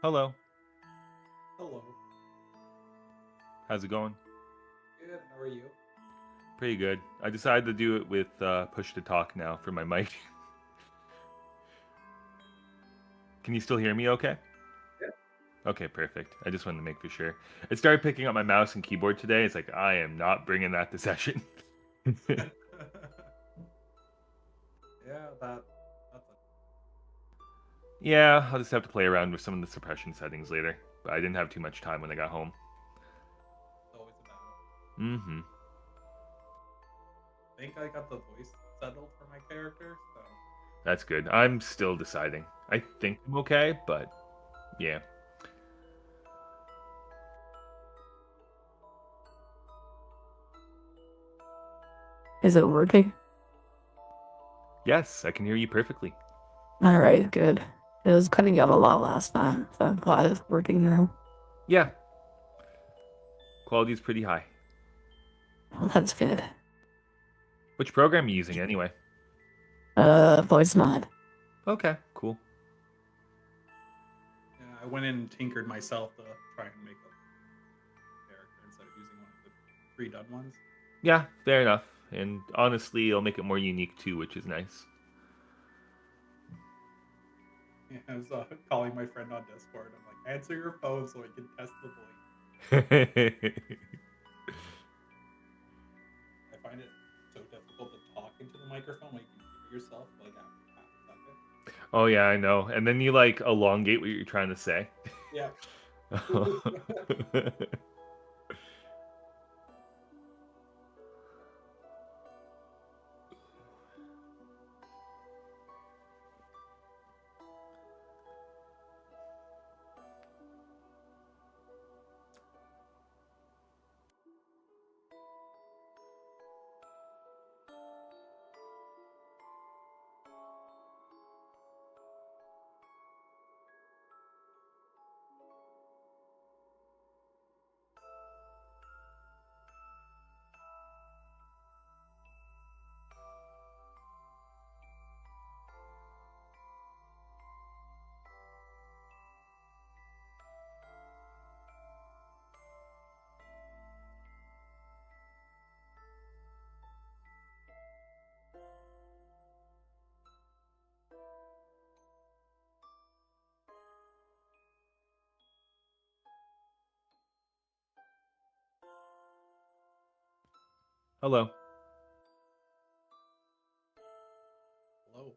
Hello. Hello. How's it going? Good. How are you? Pretty good. I decided to do it with push to talk now for my mic. Can you still hear me okay? Yeah. Okay, perfect. I just wanted to make for sure. I started picking up my mouse and keyboard today. It's like, I am not bringing that to session. Yeah, that's Yeah, I'll just have to play around with some of the suppression settings later. But I didn't have too much time when I got home. always a battle. Mm-hmm. I think I got the voice settled for my character, so That's good. I'm still deciding. I think I'm okay, but yeah. Is it working? Yes, I can hear you perfectly. All right, good. It was cutting out a lot last time, so I'm glad it's working now. Yeah. Quality's pretty high. Well, that's good. Which program are you using anyway? Voice mod. Okay, cool. yeah, I went in and tinkered myself to try and make a character instead of using one of the pre-done ones. Yeah, fair enough. And honestly, it'll make it more unique too, which is nice. Yeah, I was calling my friend on Discord. I'm like, answer your phone so I can test the voice. I find it so difficult to talk into the microphone when you can hear yourself like after half a second. Oh yeah, I know. And then you like elongate what you're trying to say. Yeah. Hello. Hello.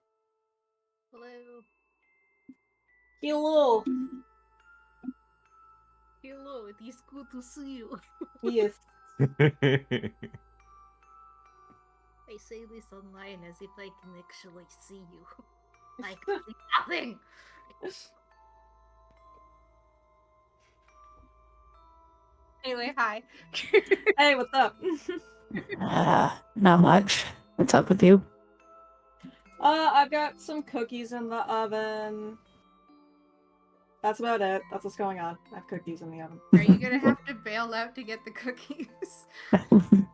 Hello. Hello. Hello, it is good to see you. Yes. I say this online as if I can actually see you. I can see nothing! Anyway, hi. Hey, what's up? Not much. What's up with you? I've got some cookies in the oven. That's about it. That's what's going on. I have cookies in the oven. Are you gonna have to bail out to get the cookies?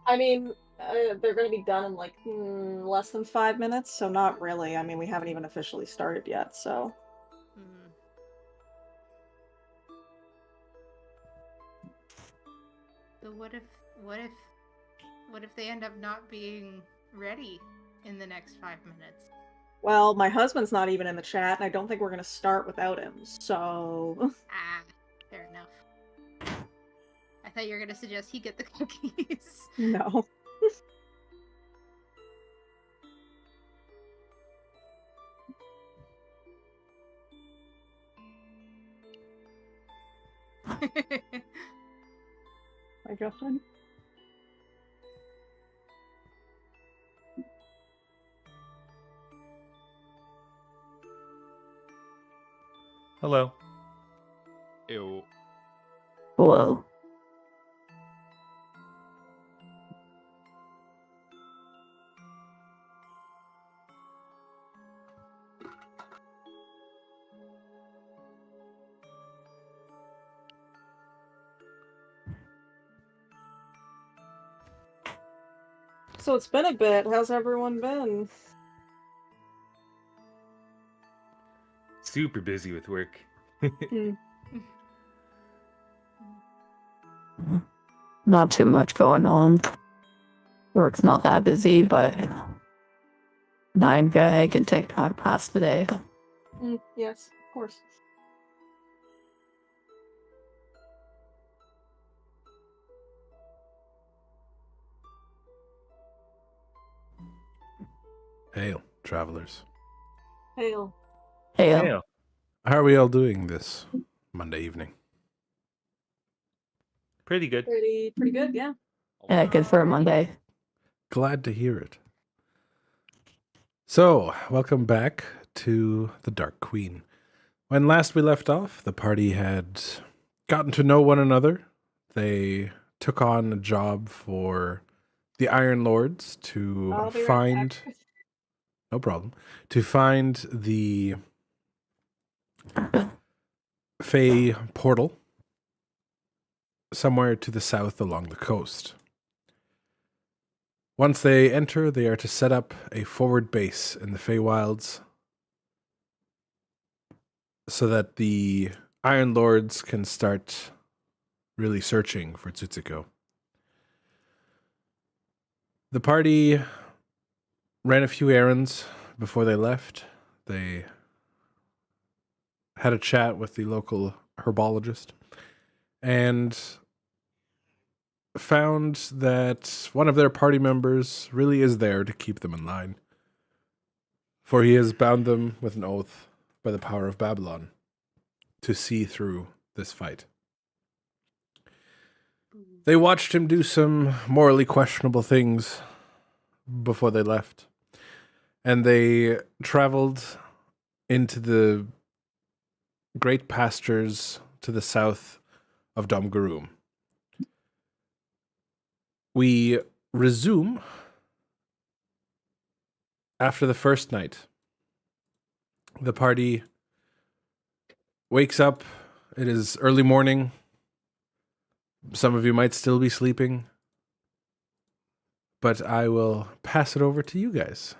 I mean, they're gonna be done in like less than 5 minutes, so not really. I mean, we haven't even officially started yet, so. Hmm. So what if they end up not being ready in the next 5 minutes? Well, my husband's not even in the chat, and I don't think we're gonna start without him, so. Ah, fair enough. I thought you were gonna suggest he get the cookies. No. My girlfriend? Hello. Ew. Whoa. So it's been a bit. How's everyone been? Super busy with work. Not too much going on. Work's not that busy, but 9 guy can take time past the day. Yes, of course. Hail, travelers. Hail. Hey, Yeah. How are we all doing this Monday evening? Pretty good. Pretty good, yeah. yeah, good for a Alrighty. Monday. Glad to hear it. So, welcome back to the Dark Queen. When last we left off, the party had gotten to know one another. They took on a job for the Iron Lords to I'll be right find... back. No problem. To find the Fey portal somewhere to the south along the coast. Once they enter, they are to set up a forward base in the Feywilds so that the Iron Lords can start really searching for Tsutsiko. The party ran a few errands before they left. They had a chat with the local herbologist and found that one of their party members really is there to keep them in line, for he has bound them with an oath by the power of Babylon to see through this fight. They watched him do some morally questionable things before they left, and they traveled into the great pastures to the south of Domgaroom. We resume after the first night. The party wakes up. It is early morning. Some of you might still be sleeping, but I will pass it over to you guys.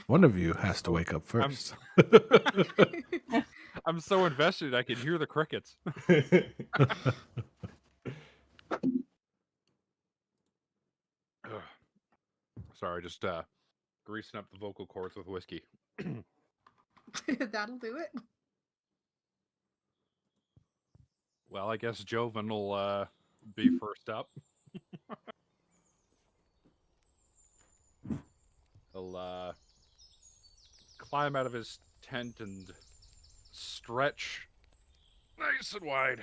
One of you has to wake up first. I'm so invested I can hear the crickets. Ugh. Sorry, just greasing up the vocal cords with whiskey. That'll do it. Well, I guess Joven will be first up. He'll climb out of his tent and stretch nice and wide.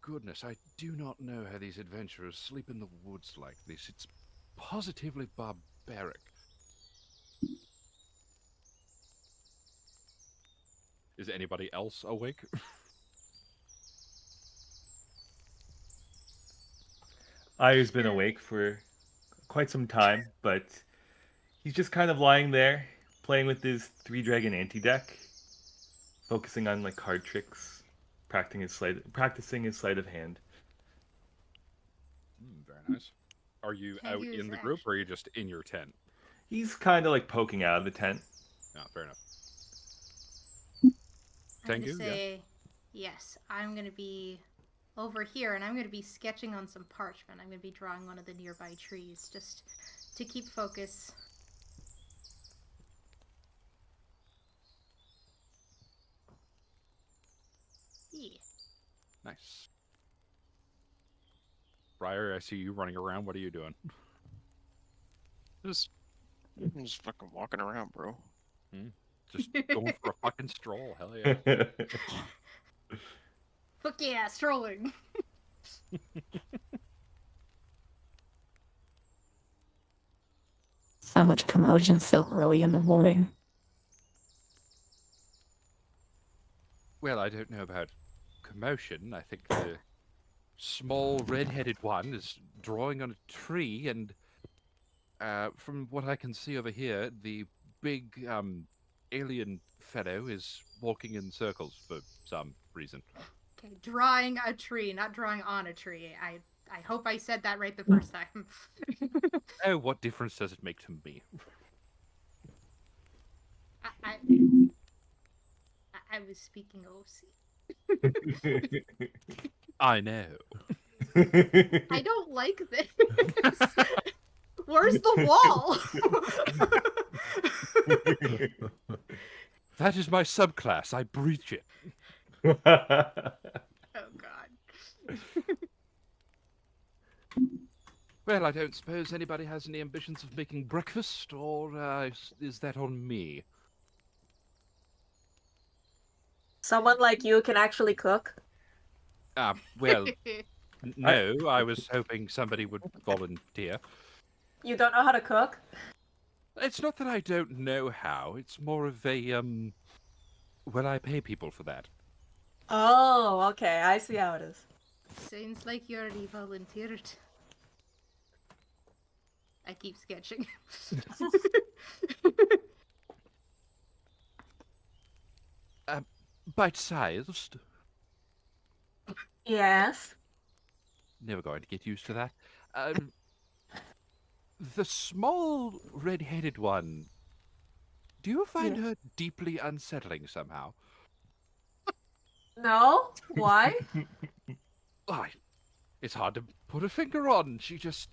Goodness, I do not know how these adventurers sleep in the woods like this. It's positively barbaric. Is anybody else awake? Aya's been awake for quite some time, but he's just kind of lying there, playing with his 3-dragon anti-deck, focusing on like card tricks, practicing his sleight of hand. Very nice. Are you Can't out use in the that. group or are you just in your tent? He's kind of like poking out of the tent. No, fair enough. I'm Thank gonna you. say yes. I'm gonna be over here, and I'm gonna be sketching on some parchment. I'm gonna be drawing one of the nearby trees, just to keep focus. Yeah. Nice. Briar, I see you running around. What are you doing? I'm just fucking walking around, bro. Just going for a fucking stroll. Hell yeah. Fuck yeah, strolling. So much commotion so early in the morning. Well, I don't know about commotion. I think the small red-headed one is drawing on a tree, and from what I can see over here, the big alien fellow is walking in circles for some reason. Okay, drawing a tree, not drawing on a tree. I hope I said that right the first time. Oh, what difference does it make to me? I, I was speaking OC. I know. I don't like this. Where's the wall? That is my subclass. I breach it. Oh god. Well, I don't suppose anybody has any ambitions of making breakfast, or is that on me? Someone like you can actually cook. Well, no, I was hoping somebody would volunteer. You don't know how to cook? It's not that I don't know how, it's more of a, well, I pay people for that. Oh, okay. I see how it is. Sounds like you already volunteered. I keep sketching. Bite-sized. Yes. Never going to get used to that. The small red-headed one, do you find her deeply unsettling somehow? No? Why? It's hard to put a finger on. She just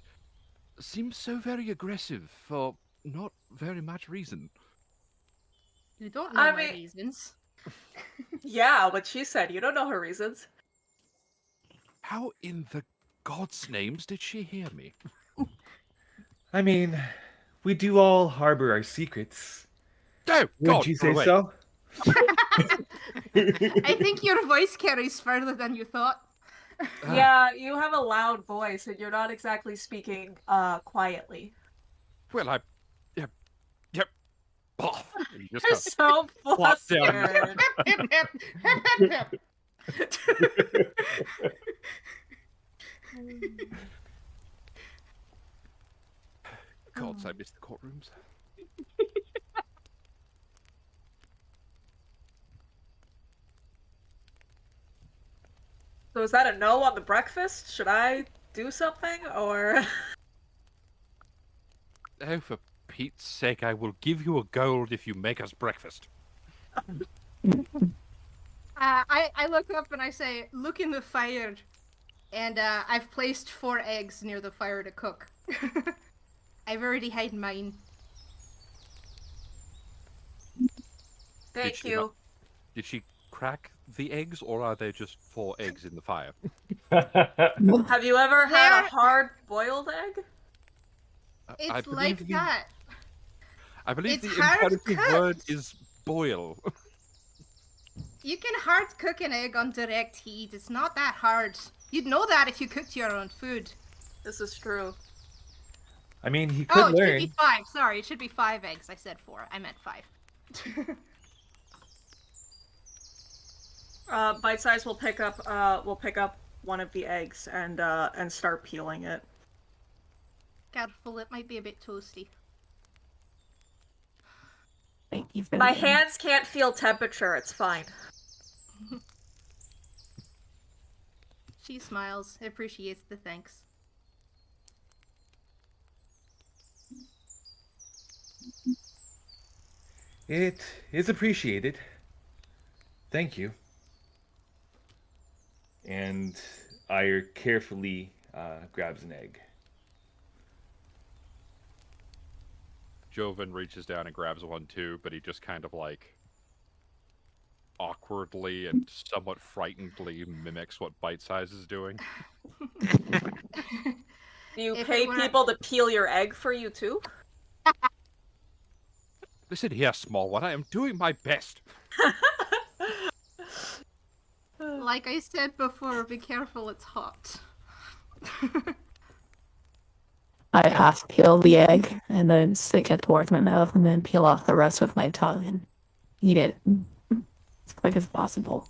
seems so very aggressive for not very much reason. You don't know I my mean- reasons. Yeah, what she said. You don't know her reasons. How in the God's names did she hear me? I mean, we do all harbor our secrets. Oh, Wouldn't God, you go say away. so? I think your voice carries further than you thought. Yeah, you have a loud voice and you're not exactly speaking quietly. Well, Yep. Oh, you just You're kind of so flop down. flustered. Hip, hip, hip, hip, hip. Gods, I miss the courtrooms. So is that a no on the breakfast? Should I do something or? Oh, for Pete's sake, I will give you a gold if you make us breakfast. I look up and I say, look in the fire. And I've placed 4 eggs near the fire to cook. I've already had mine. Thank she you. not- Did she crack the eggs, or are there just 4 eggs in the fire? Have you ever had a There- hard-boiled egg? It's like that. I believe It's the hard imperative word cooked. is boil. You can hard cook an egg on direct heat. It's not that hard. You'd know that if you cooked your own food. This is true. I mean, he could Oh, it should learn. be 5. Sorry, it should be 5 eggs. I said 4. I meant 5. Bite size will pick up one of the eggs and start peeling it. Careful, it might be a bit toasty. Thank you for My the- hands can't feel temperature, it's fine. She smiles, appreciates the thanks. It is appreciated. Thank you. And Ire carefully grabs an egg. Joven reaches down and grabs one too, but he just kind of like awkwardly and somewhat frightenedly mimics what Bite Size is doing. Do you If pay it were- people to peel your egg for you too? Listen here, small one, I am doing my best. Like I said before, be careful, it's hot. I half peel the egg and then stick it towards my mouth and then peel off the rest with my tongue and eat it as quick as possible.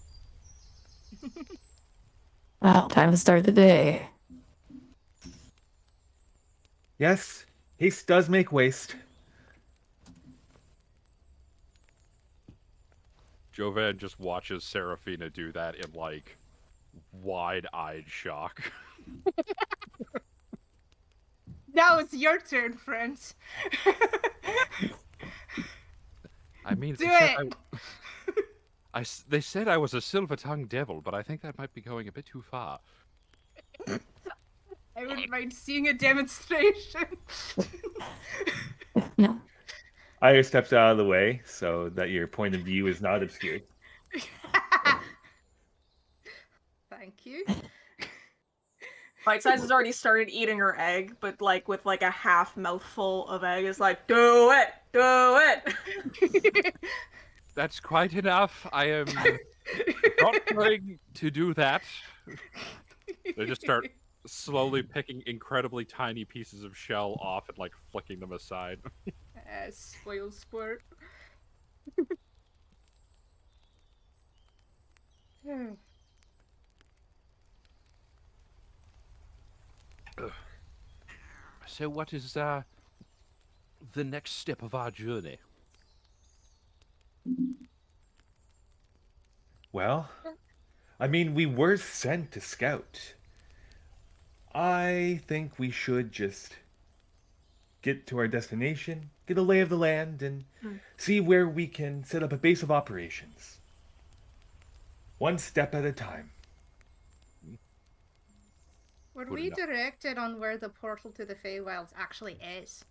Wow, time to start the day. Yes, haste does make waste. Jovan just watches Serafina do that in like wide-eyed shock. Now it's your turn, friends. I mean, Do they said it. they said I was a silver-tongued devil, but I think that might be going a bit too far. I wouldn't mind seeing a demonstration. No. Aya steps out of the way so that your point of view is not obscured. Thank you. Bite Size has already started eating her egg, but like with like a half mouthful of egg is like, do it. That's quite enough. I am not going to do that. They just start slowly picking incredibly tiny pieces of shell off and like flicking them aside. Spoil sport. So what is the next step of our journey? Well, I mean, we were sent to scout. I think we should just get to our destination, get a lay of the land, and see where we can set up a base of operations. One step at a time. Were Good we enough. directed on where the portal to the Feywilds actually is?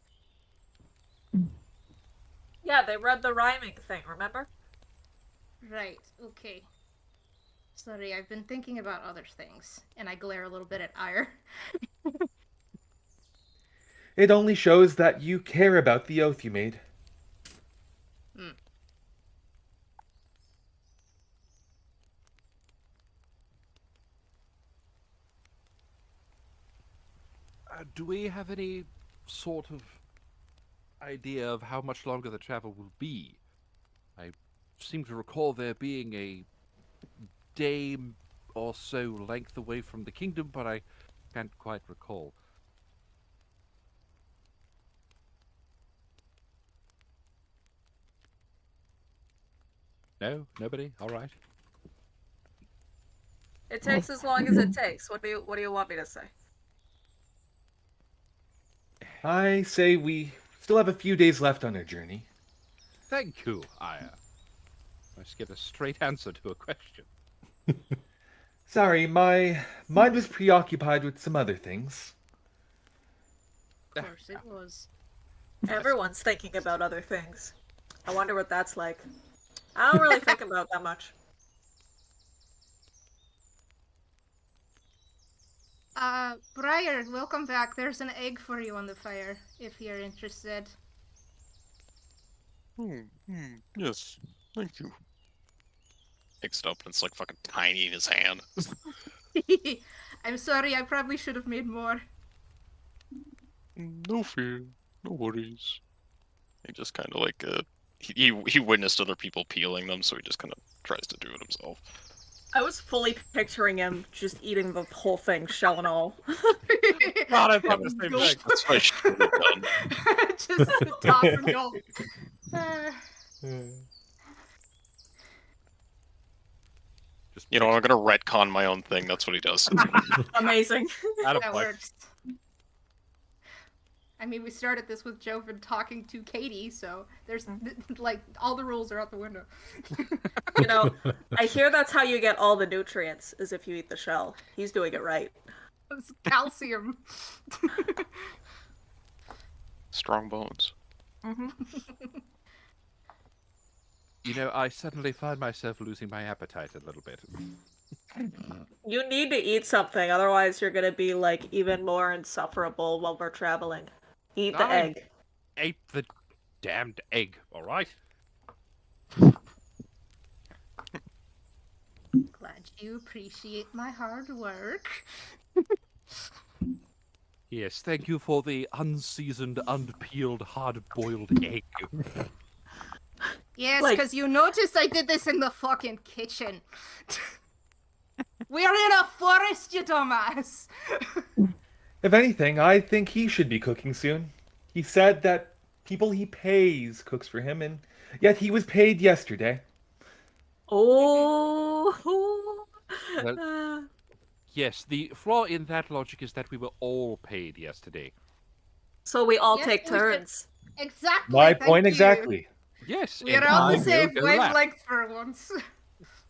Yeah, they read the rhyming thing, remember? Right, okay. Sorry, I've been thinking about other things, and I glare a little bit at Ire. It only shows that you care about the oath you made. Do we have any sort of idea of how much longer the travel will be? I seem to recall there being a day or so length away from the kingdom, but I can't quite recall. No? Nobody? All right. It takes as long as it takes. What do you want me to say? I say we still have a few days left on our journey. Thank you, Aya. Let's get a straight answer to a question. Sorry, my mind was preoccupied with some other things. Of course it was. Everyone's thinking about other things. I wonder what that's like. I don't really think about that much. Briar, welcome back. There's an egg for you on the fire, if you're interested. Yes, thank you. Picks it up and it's like fucking tiny in his hand. I'm sorry, I probably should have made more. No fear, no worries. He just kind of like he witnessed other people peeling them, so he just kind of tries to do it himself. I was fully picturing him just eating the whole thing, shell and all. God, I thought the same Gulp. thing. That's what I should have done. Just the top and go. Just You know, I'm gonna retcon my own thing. That's what he does. Amazing. That works. I mean, we started this with Joven talking to Katie, so there's like all the rules are out the window. You know, I hear that's how you get all the nutrients, is if you eat the shell. He's doing it right. It's calcium. Strong bones. You know, I suddenly find myself losing my appetite a little bit. You need to eat something, otherwise you're gonna be like even more insufferable while we're traveling. Eat the I egg. ate the damned egg, all right? Glad you appreciate my hard work. Yes, thank you for the unseasoned, unpeeled, hard-boiled egg. Yes, Like- because you noticed I did this in the fucking kitchen. We're in a forest, you dumbass. If anything, I think he should be cooking soon. He said that people he pays cooks for him, and yet he was paid yesterday. Oh. yes, the flaw in that logic is that we were all paid yesterday. So we all Yes, take we should- turns. Exactly. My thank point you. exactly. Yes, We and are on I the will same go left. wavelength for once.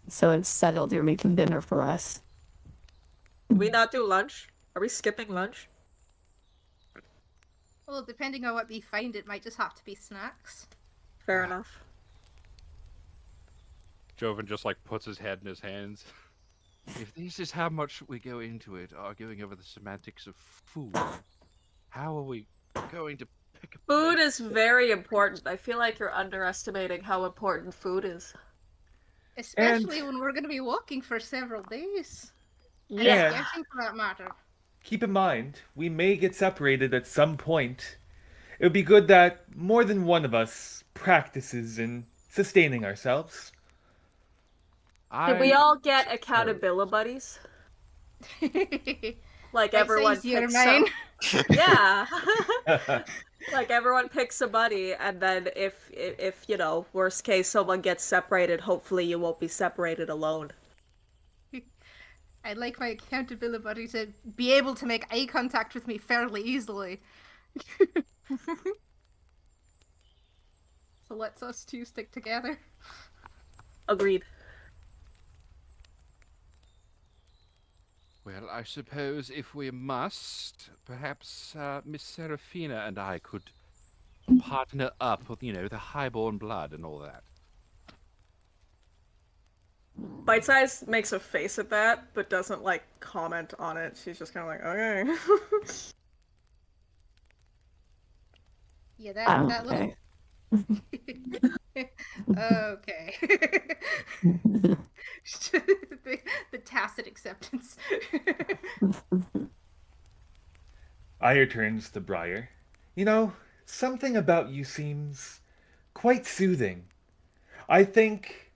So it's settled. You're making dinner for us. Did we not do lunch? Are we skipping lunch? Well, depending on what we find, it might just have to be snacks. Fair enough. Joven just like puts his head in his hands. If this is how much we go into it, arguing over the semantics of food, how are we going to pick a Food plate? is very important. I feel like you're underestimating how important food is. Especially when we're going to be walking for several days. And Yeah. sketching for that matter. Keep in mind, we may get separated at some point. It would be good that more than one of us practices in sustaining ourselves. Did we all get accountability buddies? Like everyone size you're picks mine. Yeah. Like everyone picks a buddy, and then if you know, worst case, someone gets separated, hopefully you won't be separated alone. I'd like my accountability buddy to be able to make eye contact with me fairly easily. So let's us two stick together. Agreed. Well, I suppose if we must, perhaps Miss Serafina and I could partner up with, you know, the highborn blood and all that. Bite Size makes a face at that, but doesn't like comment on it. She's just kind of like, okay. Yeah, that Okay. little. Okay. the tacit acceptance. Ire turns to Briar. You know, something about you seems quite soothing. I think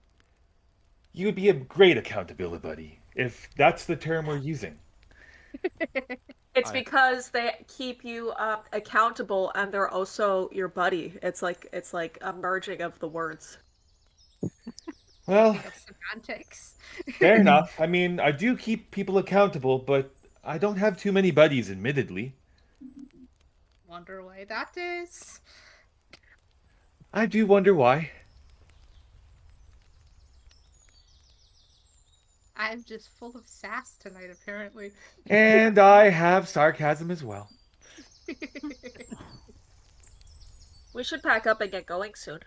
you would be a great accountability buddy, if that's the term we're using. It's because they keep you accountable, and they're also your buddy. It's like a merging of the words. Well, Bit of semantics. fair enough. I mean, I do keep people accountable, but I don't have too many buddies, admittedly. Wonder why that is. I do wonder why. I'm just full of sass tonight, apparently. And I have sarcasm as well. We should pack up and get going soon.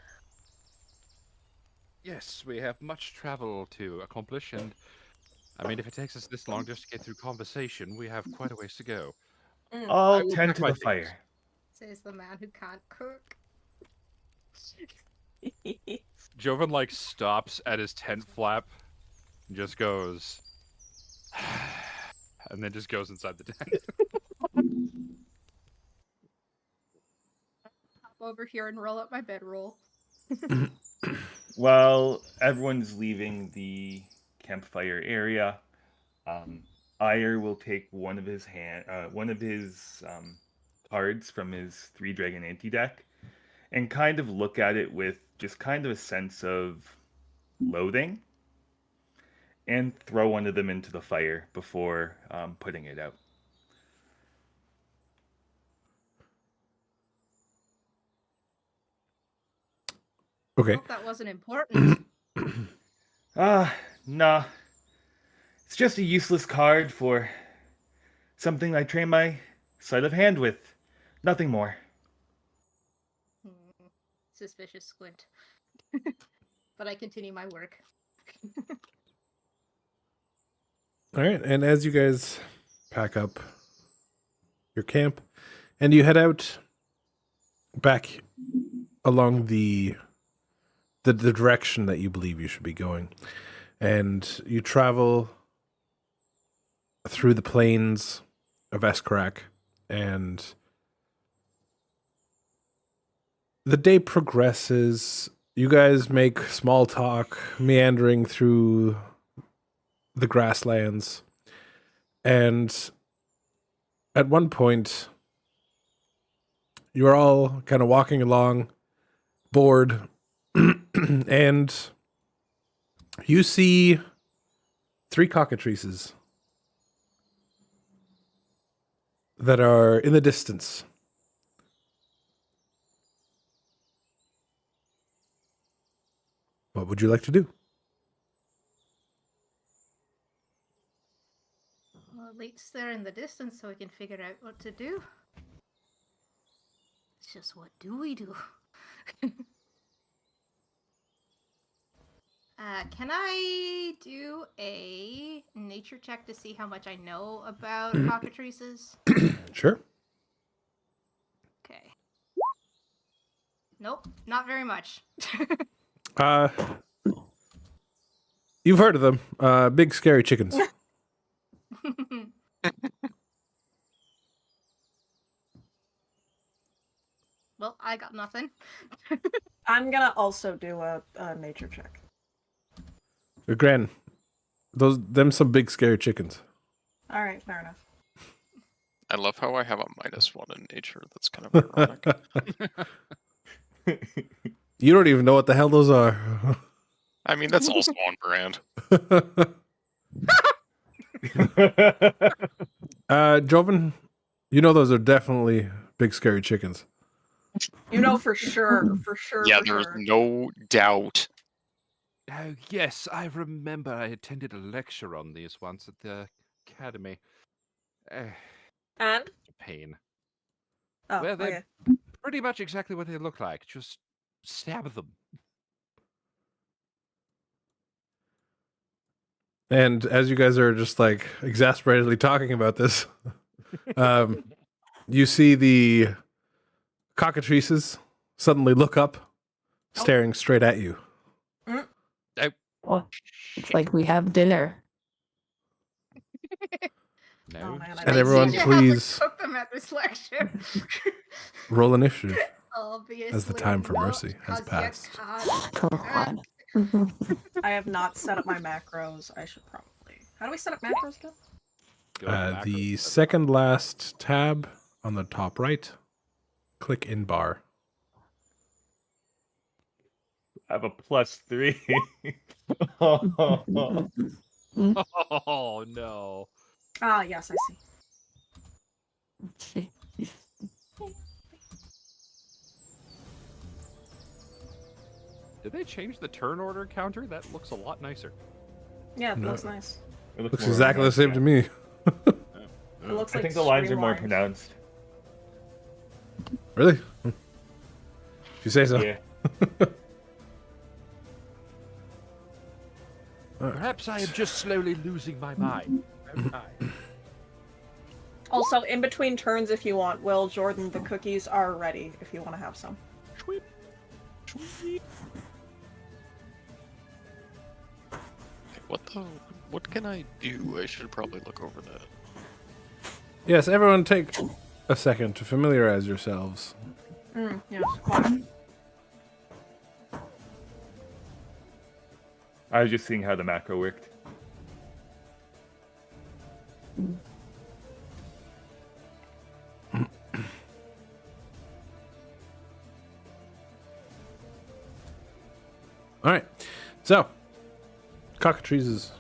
Yes, we have much travel to accomplish, and I mean, if it takes us this long just to get through conversation, we have quite a ways to go. I I'll will tend pack to my the things. fire. Says the man who can't cook. Joven like stops at his tent flap and just goes, and then just goes inside the tent. Hop over here and roll up my bedroll. While everyone's leaving the campfire area, Ire will take one of his cards from his 3-dragon anti-deck and kind of look at it with just kind of a sense of loathing and throw one of them into the fire before putting it out. Okay. Hope that wasn't important. Nah. It's just a useless card for something I train my sleight of hand with. Nothing more. Suspicious squint. But I continue my work. All right, and as you guys pack up your camp and you head out back along the direction that you believe you should be going, and you travel through the plains of Escarak, and the day progresses. You guys make small talk, meandering through the grasslands, and at one point you are all kind of walking along, bored, and you see 3 cockatrices that are in the distance. What would you like to do? Well, at least they're in the distance so we can figure out what to do. It's just, what do we do? Can I do a nature check to see how much I know about cockatrices? Sure. Okay. Nope, not very much. You've heard of them. Big scary chickens. Well, I got nothing. I'm gonna also do a nature check. Gran, them some big scary chickens. All right, fair enough. I love how I have a -1 in nature. That's kind of ironic. You don't even know what the hell those are. I mean, that's also on brand. Joven, you know those are definitely big scary chickens. You know for sure, for sure. Yeah, for there's sure. no doubt. Oh, yes, I remember I attended a lecture on these once at the academy. And? It's a pain. Oh, Well, they're okay. pretty much exactly what they look like. Just stab them. And as you guys are just like exasperatedly talking about this, you see the cockatrices suddenly look up, staring straight at you. Well, it's like we have dinner. No. Oh man, I And don't everyone, see Teach it. you how to please cook them at this lecture. roll initiative. Obviously. As the time for not, mercy has 'cause you passed. can't. Come on. I have not set up my macros. I should probably. How do we set up macros again? Go to macros The and- second last tab on the top right, click in bar. I have a +3. Oh, no. Ah, yes, I see. Did they change the turn order counter? That looks a lot nicer. Yeah, it No. looks nice. It Looks more exactly the organized, same yeah. to me. It looks I like think the lines are more streamlined. pronounced. Really? If you say so. Yeah. Perhaps I am just slowly losing my mind. Also, in between turns, if you want, Will, Jordan, the cookies are ready if you want to have some. Tweet. Tweet. Okay, what can I do? I should probably look over that. Yes, everyone take a second to familiarize yourselves. Yes, quiet. I was just seeing how the macro worked. All right. So, cockatrices,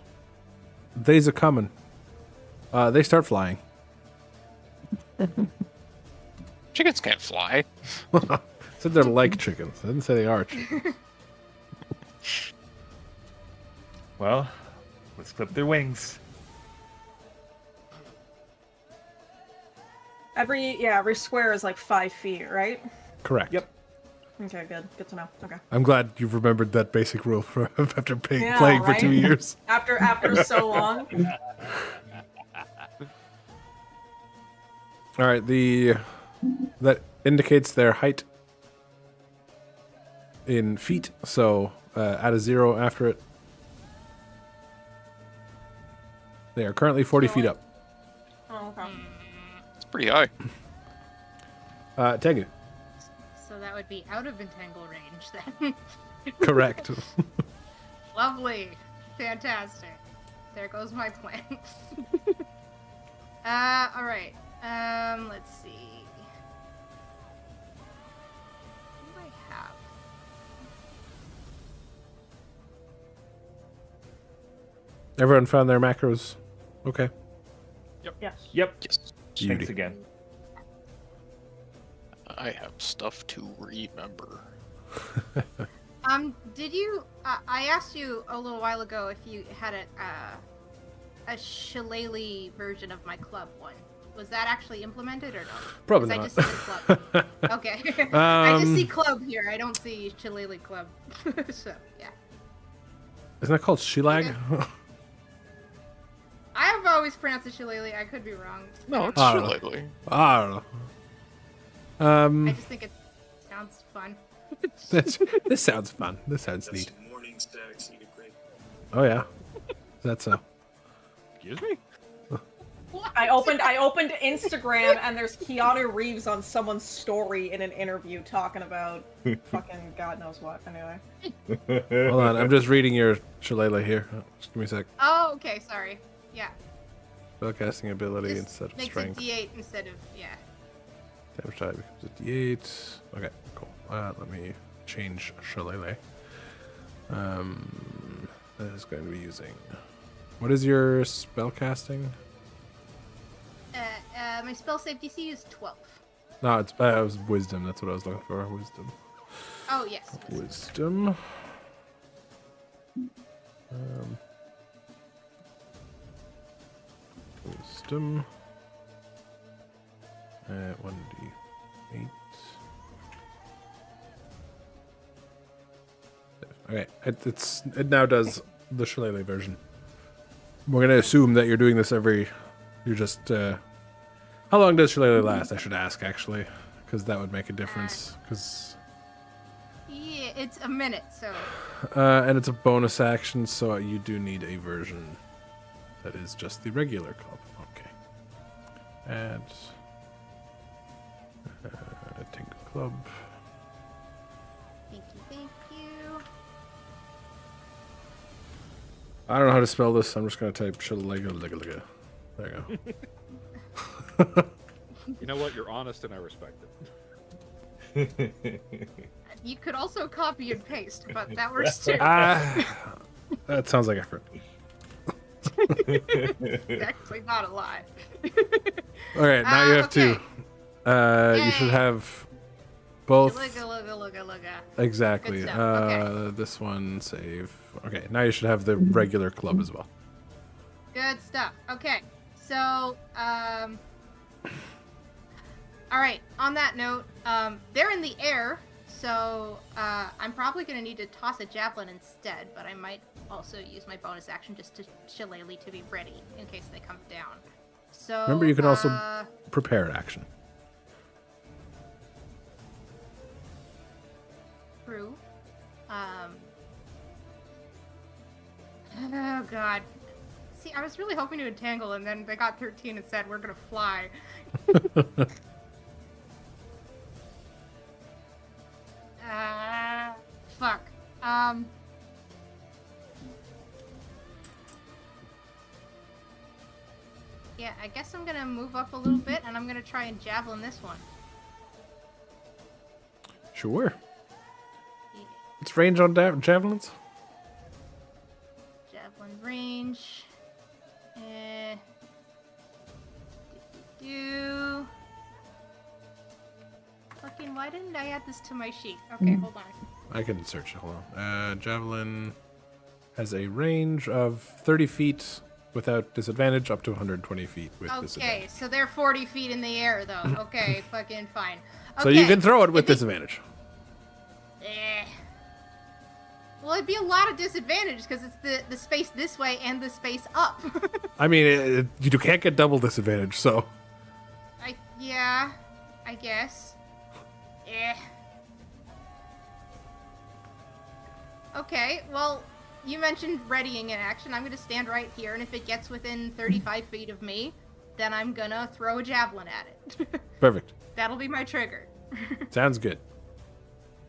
they's a coming. They start flying. Chickens can't fly. Said they're like chickens. I didn't say they are chickens. Well, let's clip their wings. Every square is like 5 feet, right? Correct. Yep. Okay, good. Good to know. Okay. I'm glad you've remembered that basic rule for after Yeah, playing for right? 2 years. After so long. All right, that indicates their height in feet. So add a 0 after it. They are currently 40 feet up. Oh, okay. It's pretty high. Tegu. So that would be out of entangle range then. Correct. Lovely. Fantastic. There goes my plan. Alright. Let's see. What do I have? Everyone found their macros. Okay. Yes. Yep. Yes. Beauty. Thanks again. I have stuff to remember. Did you? I asked you a little while ago if you had a shillelagh version of my club one. Was that actually implemented or no? Probably 'Cause not. I just see the club. Okay. I just see club here. I don't see shillelagh club. So yeah. Isn't that called Shelag? I have always pronounced it shillelagh. I could be wrong. No, it's I don't know. shillelagh. I don't know. I just think it sounds fun. This sounds fun. This sounds neat. Morning stacks eat a great. Oh yeah, that's so. Excuse me? I opened Instagram and there's Keanu Reeves on someone's story in an interview talking about fucking God knows what. Anyway. Hold on, I'm just reading your shillelagh here. Just give me a sec. Oh, okay. Sorry. Yeah. Spellcasting ability Just instead of makes strength. it D8 instead of yeah. Damage die becomes a D8. Okay, cool. Let me change shillelagh. That is going to be using. What is your spellcasting? My spell save DC is 12. No, it was wisdom. That's what I was looking for. Wisdom. Oh yes. Wisdom. Wisdom. 1d8. Okay, it now does the shillelagh version. We're gonna assume that you're doing this every. You're just. How long does shillelagh last? I should ask actually, because that would make a difference. Because. Yeah, it's a minute, so. And it's a bonus action, so you do need a version that is just the regular club. Okay. Add. Tinker Club. Thank you, thank you. I don't know how to spell this. I'm just gonna type shillelagh. There you go. You know what? You're honest and I respect it. You could also copy and paste, but that works too. That sounds like effort. It's actually not a lie. All right, now you have okay. to. You should Yay. have both. Looga. Exactly. Good stuff, okay. This one save. Okay, now you should have the regular club as well. Good stuff. Okay, so all right. On that note, they're in the air, so I'm probably gonna need to toss a javelin instead. But I might also use my bonus action just to shillelagh to be ready in case they come down. So Remember, you can also prepare an action. True. Oh god. See, I was really hoping to entangle, and then they got 13 and said we're gonna fly. Fuck. Yeah, I guess I'm gonna move up a little bit, and I'm gonna try and javelin this one. Sure. It's range on javelins. Javelin range. Fucking, why didn't I add this to my sheet? Okay, hold on. I can search it. Hold on. Javelin has a range of 30 feet without disadvantage, up to 120 feet with Okay, disadvantage. so they're 40 feet in the air, though. Okay, fucking fine. Okay. So you can throw it with if it- disadvantage. Well, it'd be a lot of disadvantage because it's the space this way and the space up. I mean, you can't get double disadvantage, so. Yeah, I guess. Okay, well, you mentioned readying an action. I'm gonna stand right here, and if it gets within 35 feet of me, then I'm gonna throw a javelin at it. Perfect. That'll be my trigger. Sounds good.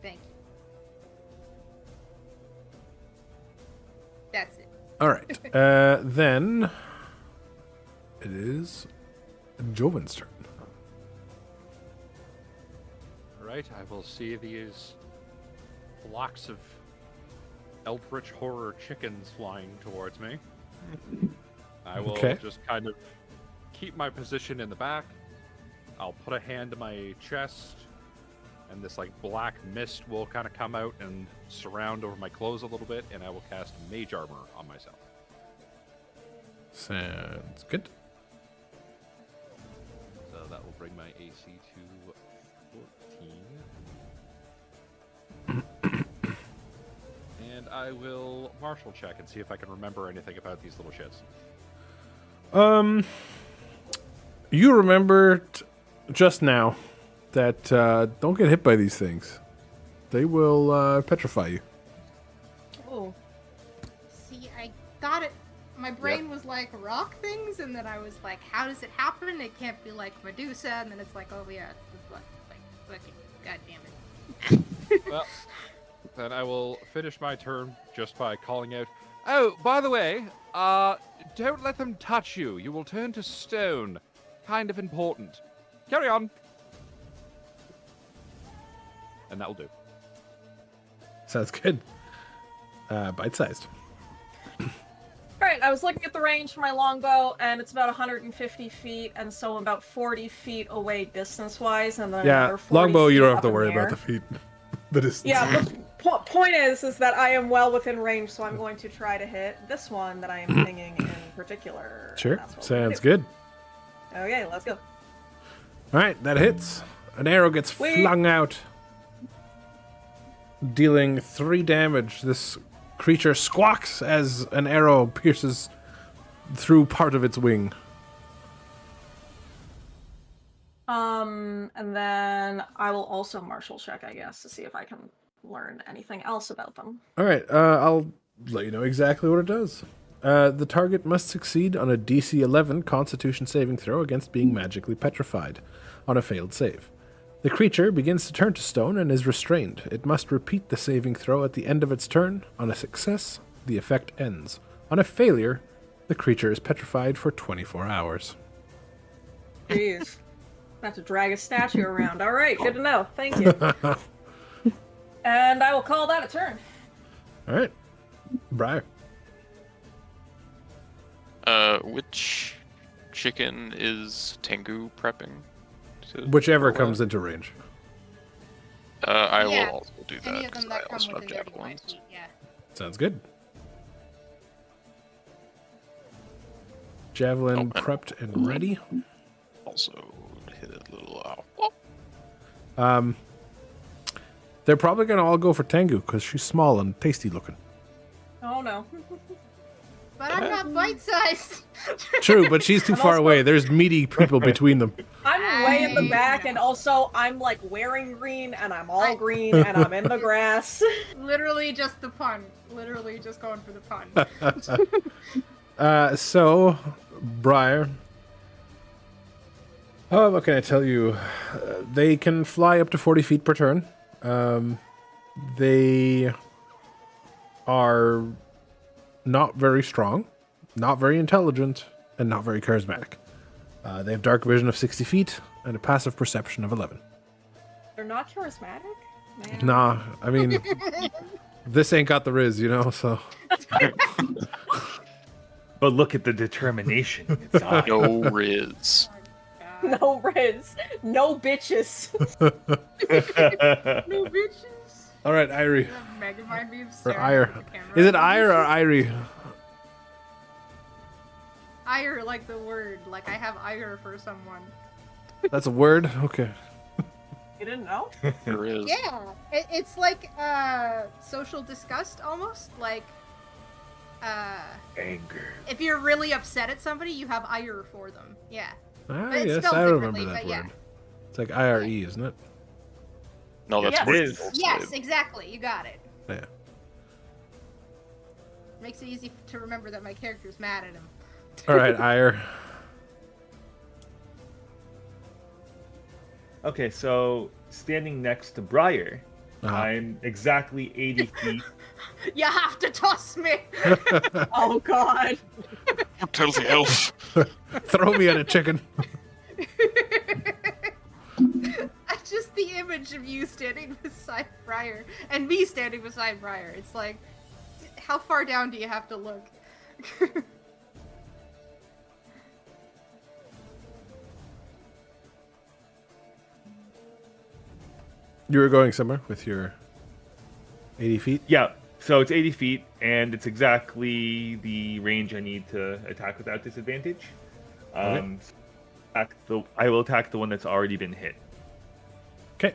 Thank you. That's it. All right. Then it is Joven's turn. Right, I will see these flocks of eldritch horror chickens flying towards me. I will Okay. just kind of keep my position in the back, I'll put a hand to my chest, and this like black mist will kind of come out and surround over my clothes a little bit, and I will cast Mage Armor on myself. Sounds good. So that will bring my AC to 14. And I will martial check and see if I can remember anything about these little shits. You remembered just now that don't get hit by these things. They will petrify you. Oh. See, I thought it. My brain was like rock things, and then I was like, how does it happen? It can't be like Medusa, and then it's like, oh yeah, it's like fucking god damn it. Well, then I will finish my turn just by calling out, "Oh, by the way, don't let them touch you. You will turn to stone. Kind of important. Carry on." And that will do. Sounds good. Bite-sized. Alright, I was looking at the range for my longbow, and it's about 150 feet, and so I'm about 40 feet away distance-wise, and then Yeah, another 40 longbow, you feet don't have up to in worry the about air. the feet. The distance. Yeah, but point is that I am well within range, so I'm going to try to hit this one that I am pinging in particular. and Sure, that's what we're gonna sounds do. good. Okay, let's go. All right, that hits. An arrow gets Sweet. flung out, dealing 3 damage. This creature squawks as an arrow pierces through part of its wing. And then I will also martial check, I guess, to see if I can learn anything else about them. All right, I'll let you know exactly what it does. The target must succeed on a DC 11 Constitution saving throw against being magically petrified on a failed save. The creature begins to turn to stone and is restrained. It must repeat the saving throw at the end of its turn. On a success, the effect ends. On a failure, the creature is petrified for 24 hours. Jeez. I have to drag a statue around. Alright, good to know. Thank you. And I will call that a turn. All right, Briar. Which chicken is Tengu prepping? Whichever comes into range. I will Yeah, also do that. Any of them 'cause I that come also have within 35 javelins. feet, yeah. Sounds good. Javelin Oh, and- prepped and ready. Also hit it a little off. They're probably going to all go for Tengu because she's small and tasty looking. Oh no. But I'm not bite-sized. True, but she's too I'm far also- away. There's meaty people between them. I'm way in the I back, and know. also I'm like wearing green, and I'm all green, and I'm in the grass. Literally just the pun. Literally just going for the pun. So, Briar. Oh, what can I tell you? They can fly up to 40 feet per turn. They are not very strong, not very intelligent, and not very charismatic. They have dark vision of 60 feet and a passive perception of 11. They're not charismatic? Man. Nah, I mean, this ain't got the riz, you know, so. But look at the determination in its eye. No Riz. No Riz. No bitches. No bitches. All right, Irie. Megamind me Or staring Ire. at the camera. Is it Ire or Irie? Ire, like the word. Like I have ire for someone. That's a word? Okay. You didn't know? There is. Yeah, it's like social disgust almost. Like Anger. if you're really upset at somebody, you have ire for them. Yeah. Ah, But it's yes, spelled I remember differently, that but yeah. word. It's like IRE, isn't it? No, that's Yes. what It it is. is. Yes, exactly. You got it. Yeah. Makes it easy to remember that my character's mad at him. All right, Ire. Okay, so standing next to Briar, Uh-huh. I'm exactly 80 feet. You have to toss me. Oh god. Tell the elf. Throw me at a chicken. Just the image of you standing beside Briar and me standing beside Briar. It's like, how far down do you have to look? You were going somewhere with your 80 feet? Yeah, so it's 80 feet, and it's exactly the range I need to attack without disadvantage. Okay. I will attack the one that's already been hit. Okay.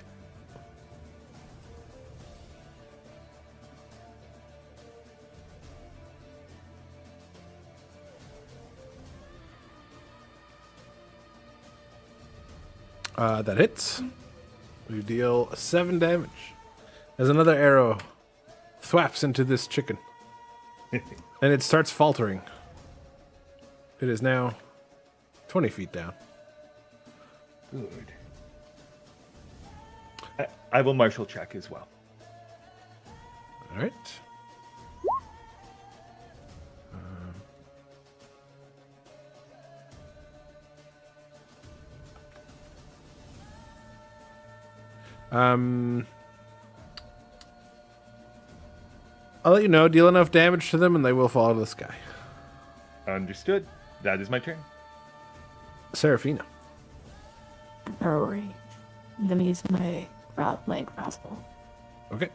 That hits. You deal 7 damage. As another arrow thwaps into this chicken. And it starts faltering. It is now 20 feet down. Good. I will martial check as well. All right. I'll let you know. Deal enough damage to them, and they will fall out of the sky. Understood. That is my turn. Serafina. Alright. I'm gonna use my crossbow. Okay.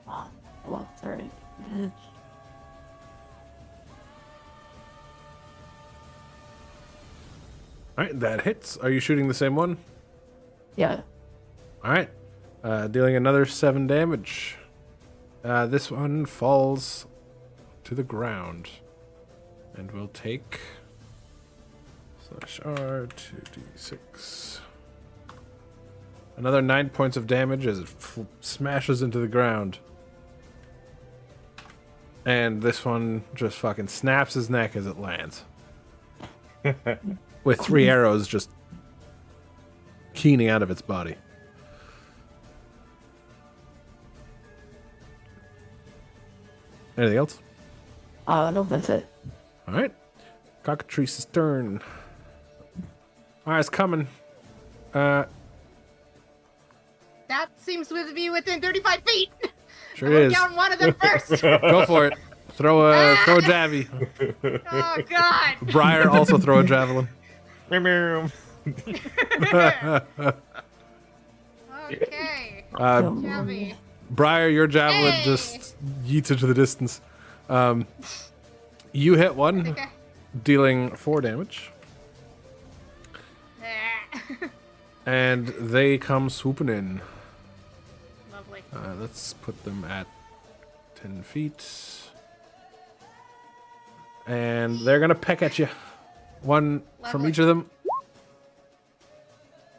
Well, sorry. All right, that hits. Are you shooting the same one? Yeah. All right. Dealing another 7 damage. This one falls to the ground. And we'll take /R 2d6. Another 9 points of damage as it smashes into the ground. And this one just fucking snaps his neck as it lands. With 3 arrows just keening out of its body. Anything else? No, that's it. All right. Cockatrice's turn. All right, it's coming. That seems to be within 35 feet. Sure I'm gonna is. count one of them first. Go for it. Throw a javy. Oh God. Briar also throw a javelin. Okay. Uh, Shabby. Briar, your javelin Hey! just yeets into the distance. You hit one, Okay. dealing 4 damage, and they come swooping in. Lovely. Let's put them at 10 feet. And they're going to peck at you. One from Lovely. each of them.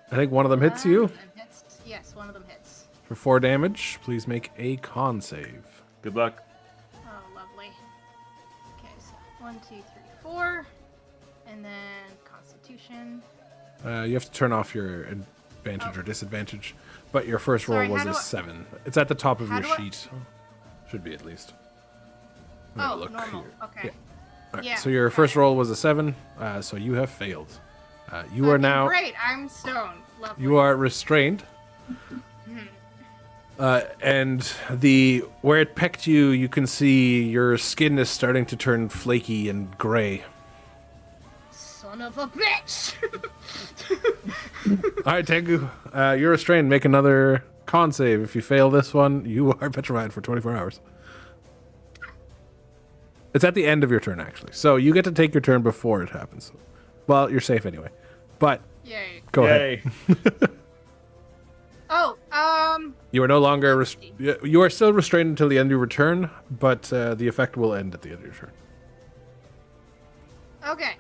I think one of them hits you One of them hits. Yes, one of them hits. for 4 damage. Please make a con save. Good luck. Oh, lovely. Okay, so 1, 2, 3, 4, and then Constitution. You have to turn off your advantage or disadvantage, but your first roll Sorry, was how a do I- 7. It's at the top of How your do I- sheet. Should be at least. Let me Oh, look normal. here. Okay. Yeah. All right, Yeah, so your got first it. roll was a 7, so you have failed. You are Fucking now great. I'm stoned. Lovely. you are restrained. And where it pecked you, you can see your skin is starting to turn flaky and gray. Son of a bitch. All right, Tengu, you're restrained. Make another con save. If you fail this one, you are petrified for 24 hours. It's at the end of your turn, actually. So you get to take your turn before it happens. Well, you're safe anyway. But Yay. go ahead. Yay. Oh, You are no longer... you are still restrained until the end of your turn, but the effect will end at the end of your turn. okay.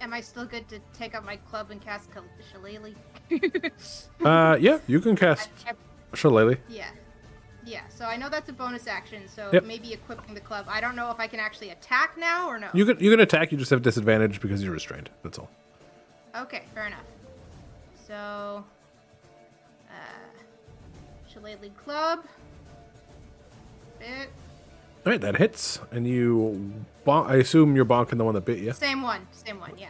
Am I still good to take up my club and cast Shillelagh? Yeah, you can cast Shillelagh. Yeah. Yeah, so I know that's a bonus action, so Yep. maybe equipping the club. I don't know if I can actually attack now or no. You can attack, you just have disadvantage because you're restrained. That's all. Okay, fair enough. So, Shillelagh Club. Bit. All right, that hits, and you I assume you're bonking the one that bit you. Same one, yeah.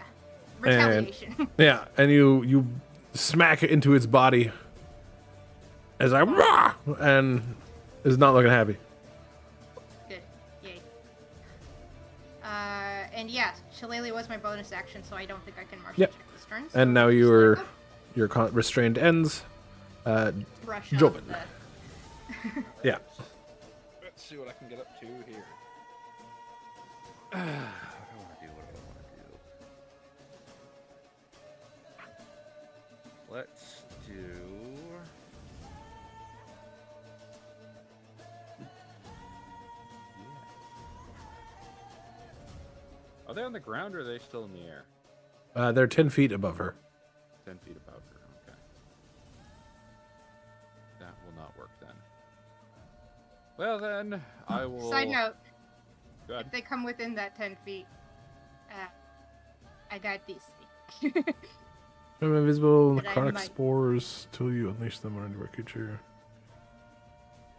Retaliation. Yeah, and you smack it into its body as I and is not looking happy. Good. Yay. And yes, Shillelagh was my bonus action, so I don't think I can martial Yep. check this turn. And so now just your like, your restrained ends. brush Joven. off the... Yeah. Let's see what I can get up to here. What do I want to do? What do I want to do? Let's do. Are they on the ground or are they still in the air? They're 10 feet above her. 10 feet above her. Okay. That will not work then. Well then, I will. Side note, Go ahead. if they come within that 10 feet, I got this. I'm invisible But I necrotic might- spores till you unleash them on any creature.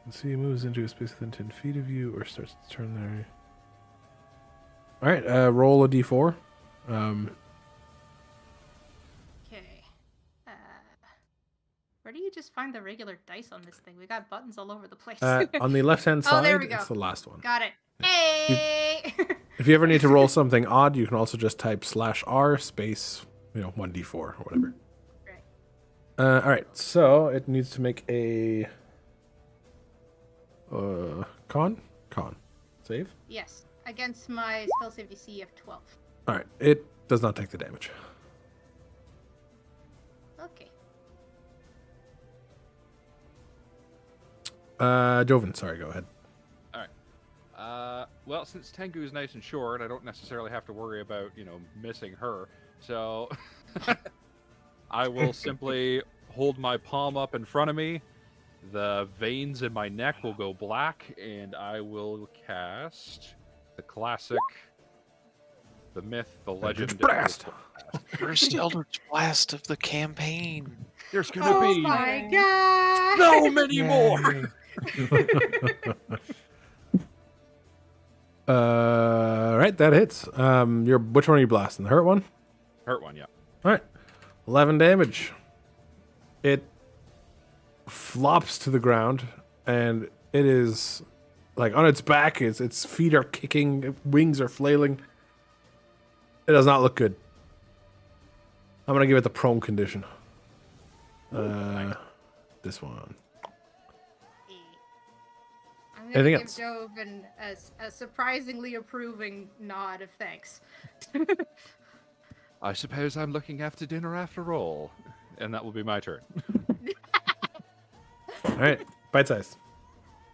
And see, he moves into a space within 10 feet of you or starts to turn there. Alright, roll a d4. Okay. Where do you just find the regular dice on this thing? We got buttons all over the place. On the left hand Oh, side, there we go. it's the last one. Got it. Hey! If you ever need to roll something odd, you can also just type /r space, 1d4 or whatever. Right. Alright, so it needs to make a con save. Yes. Against my spell save DC of 12. Alright, it does not take the damage. Okay. Joven, sorry, go ahead. Well, since Tengu is nice and short, I don't necessarily have to worry about, missing her. So I will simply hold my palm up in front of me. The veins in my neck will go black, and I will cast the classic, the myth, the legend. Eldritch Blast! First Eldritch Blast of the campaign. There's gonna be my god! so many more. Right, that hits. Which one are you blasting? The hurt one? Hurt one, yeah. Alright. 11 damage. It flops to the ground, and it is like on its back. Its feet are kicking, wings are flailing. It does not look good. I'm gonna give it the prone condition. This one. I'm gonna Anything give else? Joven a surprisingly approving nod of thanks. I suppose I'm looking after dinner after all, and that will be my turn. Alright, bite size.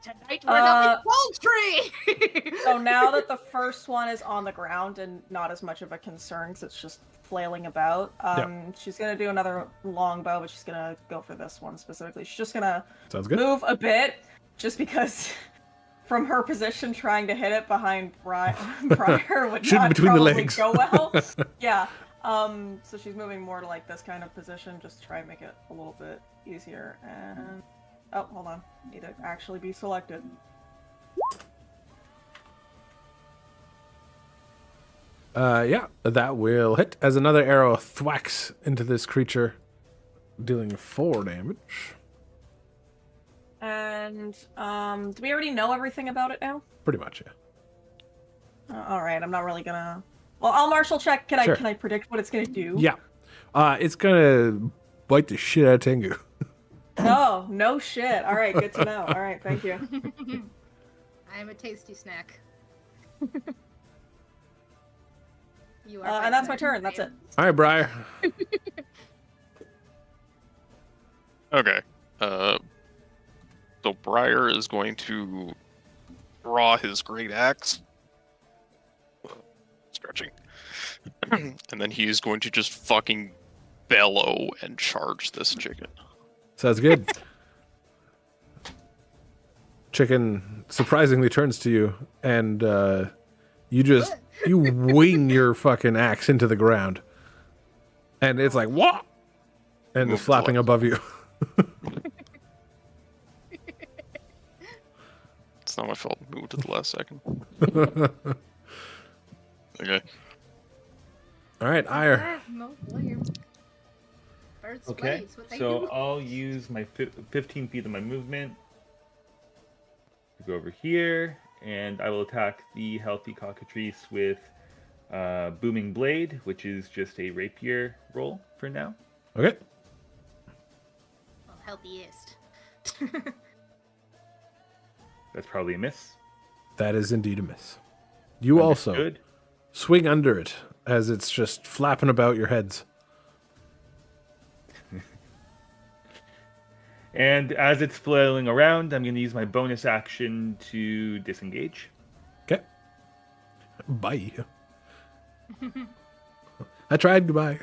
Tonight we're having poultry! So now that the first one is on the ground and not as much of a concern because it's just flailing about, she's gonna do another long bow, but she's gonna go for this one specifically. She's just gonna Sounds good. move a bit, just because from her position, trying to hit it behind Briar would Shooting not between the probably legs. go well. Yeah. So she's moving more to like this kind of position, just to try and make it a little bit easier. And oh, hold on, need to actually be selected. Yeah, that will hit as another arrow thwacks into this creature, dealing 4 damage. And do we already know everything about it now? Pretty much, yeah. All right, I'm not really gonna. Well, I'll martial check. Sure. Can I predict what it's gonna do? Yeah. It's gonna bite the shit out of Tengu. Oh, no shit. All right, good to know. All right, thank you. I'm a tasty snack. You are And that's my snack. turn. That's it. All right, Briar. Okay. So Briar is going to draw his great axe. Stretching. And then he's going to just fucking bellow and charge this chicken. Sounds good. Chicken surprisingly turns to you, and you wing your fucking axe into the ground, and it's like what? And Move it's flapping to above you. It's not my fault. Moved at the last second. Okay. All right, Ire. No blame. Birds Okay, ways, what they so do. I'll use my 15 feet of my movement to go over here, and I will attack the healthy cockatrice with Booming Blade, which is just a rapier roll for now. Okay. Well, healthiest. That's probably a miss. That is indeed a miss. You also Understood. swing under it as it's just flapping about your heads. And as it's flailing around, I'm going to use my bonus action to disengage. Okay. Bye. I tried. Goodbye.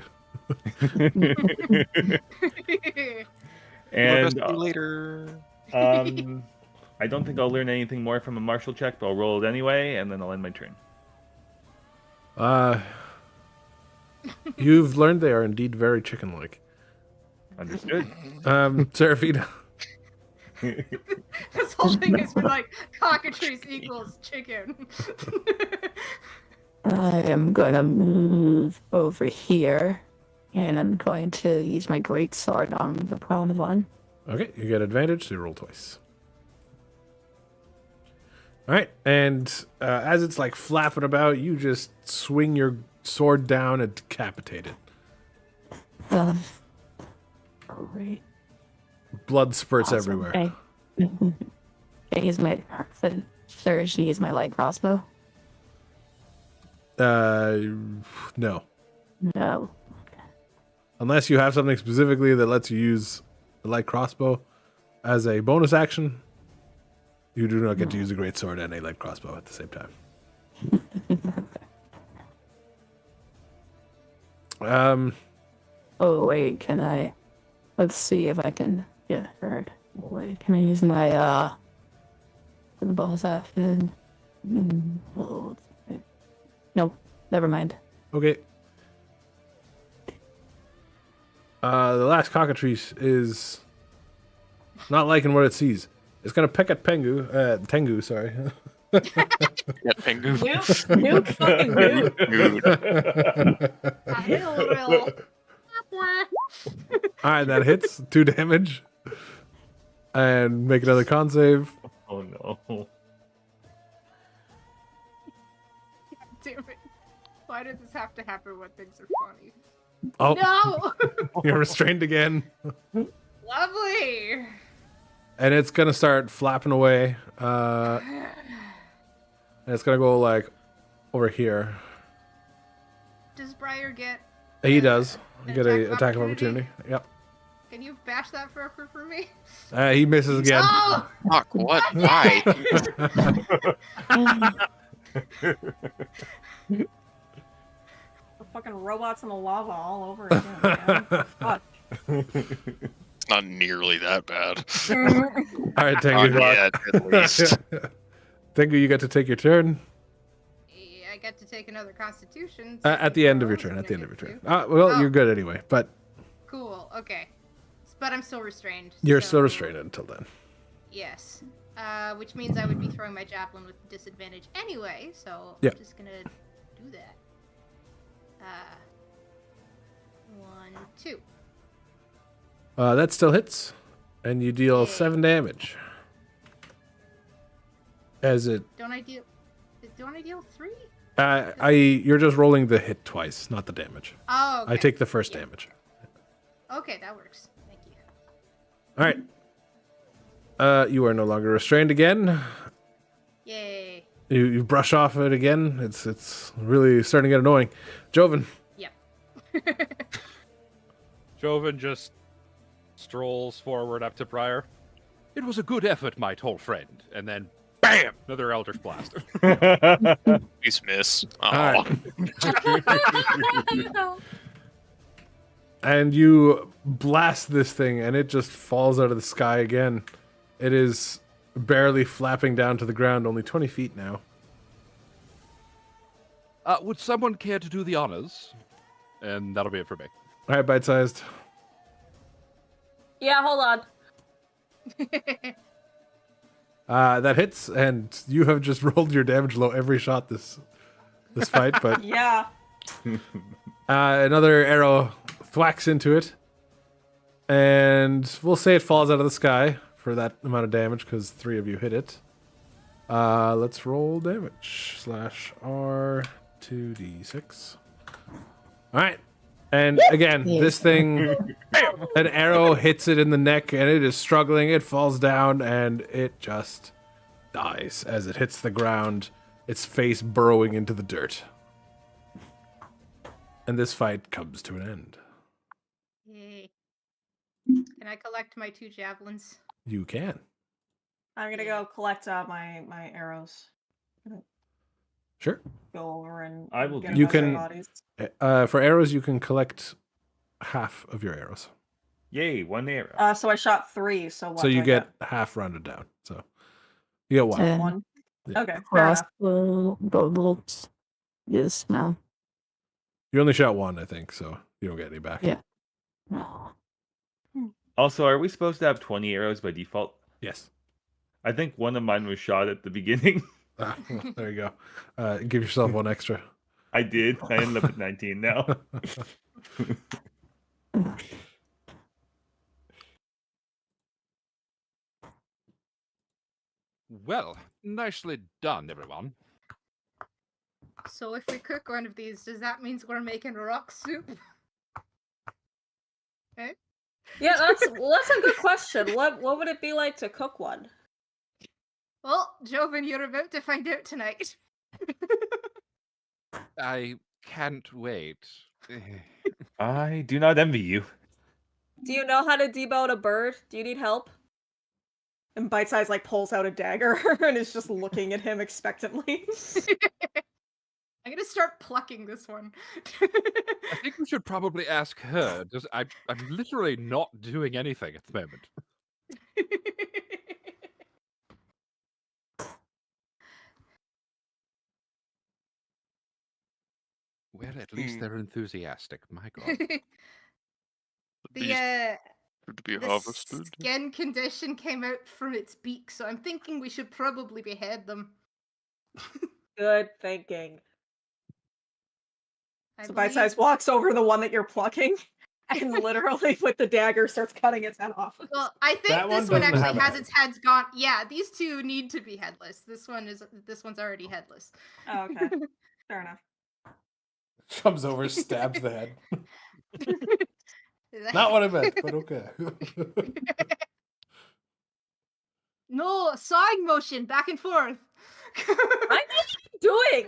And See you later. I don't think I'll learn anything more from a martial check, but I'll roll it anyway, and then I'll end my turn. You've learned they are indeed very chicken-like. Understood. Seraphina. This whole thing has been like cockatrice equals chicken. I am going to move over here, and I'm going to use my great sword on the prone one. Okay, you get advantage, so you roll twice. All right, and as it's like flapping about, you just swing your sword down and decapitate it. Great. Blood spurts Awesome. everywhere. Okay. Can I use my Surge to use my light crossbow? No. No. Unless you have something specifically that lets you use the light crossbow as a bonus action, you do not get to use a great sword and a light crossbow at the same time. Oh wait, can I? Let's see if I can get hurt. Wait, can I use my bonus action? Nope. Never mind. Okay. The last cockatrice is not liking what it sees. It's gonna peck at Tengu, sorry. Yeah, Pengu. Nope, fucking nope. Dude. Alright, that hits. 2 damage. And make another con save. Oh no. Damn it. Why did this have to happen when things are funny? Oh, No! you're restrained again. Lovely! And it's gonna start flapping away. And it's gonna go like over here. Does Briar get... He does. You An get attack a of attack of opportunity? opportunity. Yep. Can you bash that for me? He misses again. Oh! Fuck, what? Why? The fucking robots in the lava all over again, man. Fuck. It's not nearly that bad. All right, Not Tengu. yet, at least. Tengu, you get to take your turn. Yeah, I get to take another constitution. At the end of your turn. At the end of your turn. Well, you're good anyway, but Cool, okay. But I'm still restrained. you're so- still restrained until then. Yes. Which means I would be throwing my javelin with disadvantage anyway, so Yeah. I'm just gonna do that. 1, 2. That still hits, and you deal Yay. 7 damage. As it, Don't I deal 3? you're just rolling the hit twice, not the damage. Oh, okay. I take the first Yeah. damage. Okay, that works. Thank you. All right. You are no longer restrained again. Yay. You brush off it again. It's really starting to get annoying. Joven. Yep. Joven just strolls forward up to Briar. It was a good effort, my tall friend. And then, bam! Another Eldritch Blast. Please miss. All Oh, right. And you blast this thing, and it just falls out of the sky again. It is barely flapping down to the ground, only 20 feet now. Would someone care to do the honors? And that'll be it for me. All right, bite-sized. Yeah, hold on. That hits, and you have just rolled your damage low every shot this fight, but Yeah. another arrow thwacks into it, and we'll say it falls out of the sky for that amount of damage because 3 of you hit it. Let's roll damage. /R. 2d6. All right. And again, this thing, an arrow hits it in the neck and it is struggling. It falls down and it just dies as it hits the ground, its face burrowing into the dirt. And this fight comes to an end. Yay. Can I collect my 2 javelins? You can. I'm gonna go collect my arrows. Sure. Go over and I will get do You a bunch of can- bodies. For arrows, you can collect half of your arrows. Yay, 1 arrow. So I shot 3. So what? So do you I get half rounded down. So you get one. And one. Yeah. Okay, fair enough. crossbow bolts. Yes, no. You only shot one, I think, so you don't get any back. Yeah. No. Also, are we supposed to have 20 arrows by default? Yes. I think one of mine was shot at the beginning. Ah, well, there you go. Give yourself one extra. I did. I ended up at 19 now. Well, nicely done, everyone. So if we cook one of these, does that mean we're making rock soup? Eh? Yeah, that's a good question. What would it be like to cook one? Well, Joven, you're about to find out tonight. I can't wait. I do not envy you. Do you know how to debone a bird? Do you need help? And Bite Size like pulls out a dagger and is just looking at him expectantly. I'm gonna start plucking this one. I think we should probably ask her. I'm literally not doing anything at the moment. Well, at least they're enthusiastic. My God. These to be The harvested. skin condition came out from its beak, so I'm thinking we should probably behead them. Good thinking. I So Bite believe- Size walks over to the one that you're plucking and literally with the dagger starts cutting its head off. Well, I think That one this one doesn't actually have a has head. its head gone. Yeah, these two need to be headless. This one's already headless. Oh, okay. Fair enough. Comes over, stabs the head. Not what I meant, but okay. No, sawing motion back and forth. What are you doing?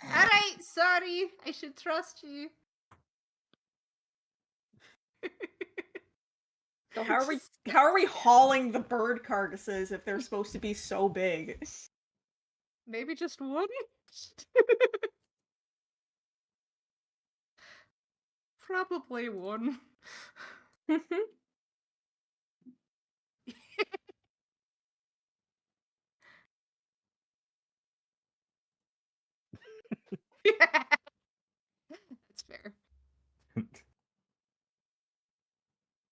Alright, sorry. I should trust you. So how are we hauling the bird carcasses if they're supposed to be so big? Maybe just one? Probably one. That's fair.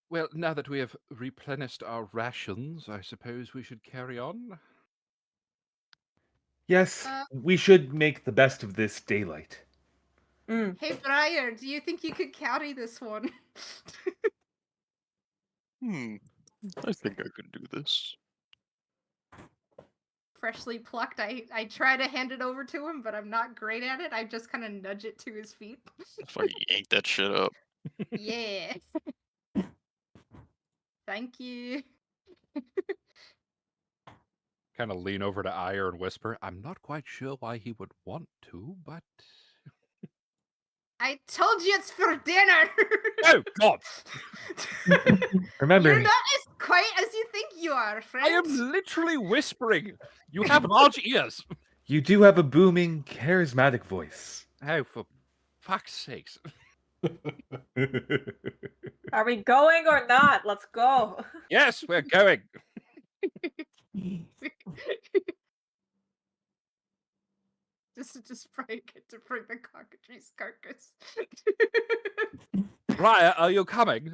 Well, now that we have replenished our rations, I suppose we should carry on. Yes, we should make the best of this daylight. Hey, Briar, do you think you could carry this one? I think I could do this. Freshly plucked, I try to hand it over to him, but I'm not great at it. I just kind of nudge it to his feet. If I yank that shit up. Yeah. Thank you. Kind of lean over to Ire and whisper, I'm not quite sure why he would want to, but... I told you it's for dinner. Oh, God! Remember, You're not as quiet as you think you are, friend. I am literally whispering! You have large ears! you do have a booming, charismatic voice. Oh, for fuck's sakes. Are we going or not? Let's go. Yes, we're going! Just Brian get to bring the cockatrice carcass. Briar, are you coming?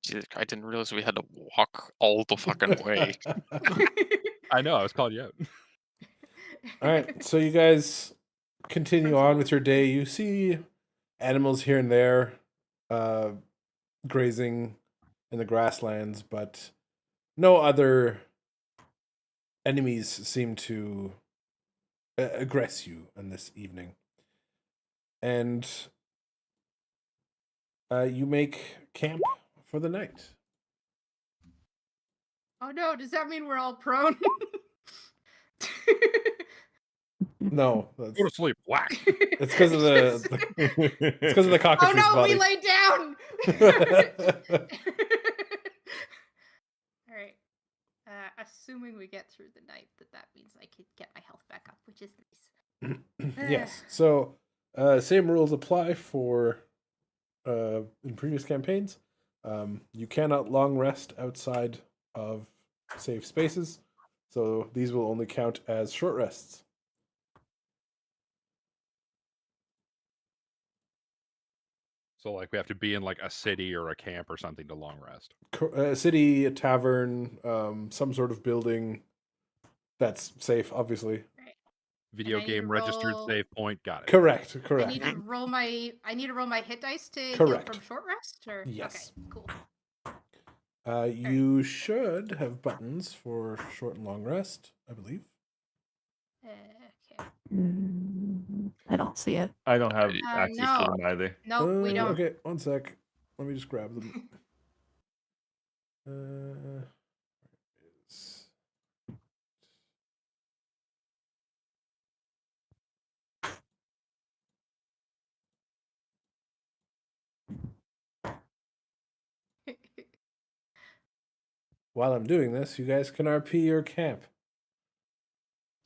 Gee, I didn't realize we had to walk all the fucking way. I know, I was calling you out. All right, so you guys continue on with your day. You see animals here and there grazing in the grasslands, but no other enemies seem to aggress you in this evening. And you make camp for the night. Oh no, does that mean we're all prone? No, Go to sleep. Whack. it's because of it's because of the Oh cockatrice no, body. we lay down! Alright. Assuming we get through the night, that means I could get my health back up, which is nice. Yes. So, same rules apply for in previous campaigns. You cannot long rest outside of safe spaces, so these will only count as short rests. So like we have to be in like a city or a camp or something to long rest. A city, a tavern, some sort of building that's safe, obviously. Video I need game to registered roll- save point. Got it. Correct. I need to roll my hit dice to heal Correct. from short rest, or Yes. Okay, cool. You should have buttons for short and long rest, I believe. Okay. I don't see it. I don't have access no. to them either. Nope, we don't. Okay, one sec. Let me just grab them. Is- While I'm doing this, you guys can RP your camp.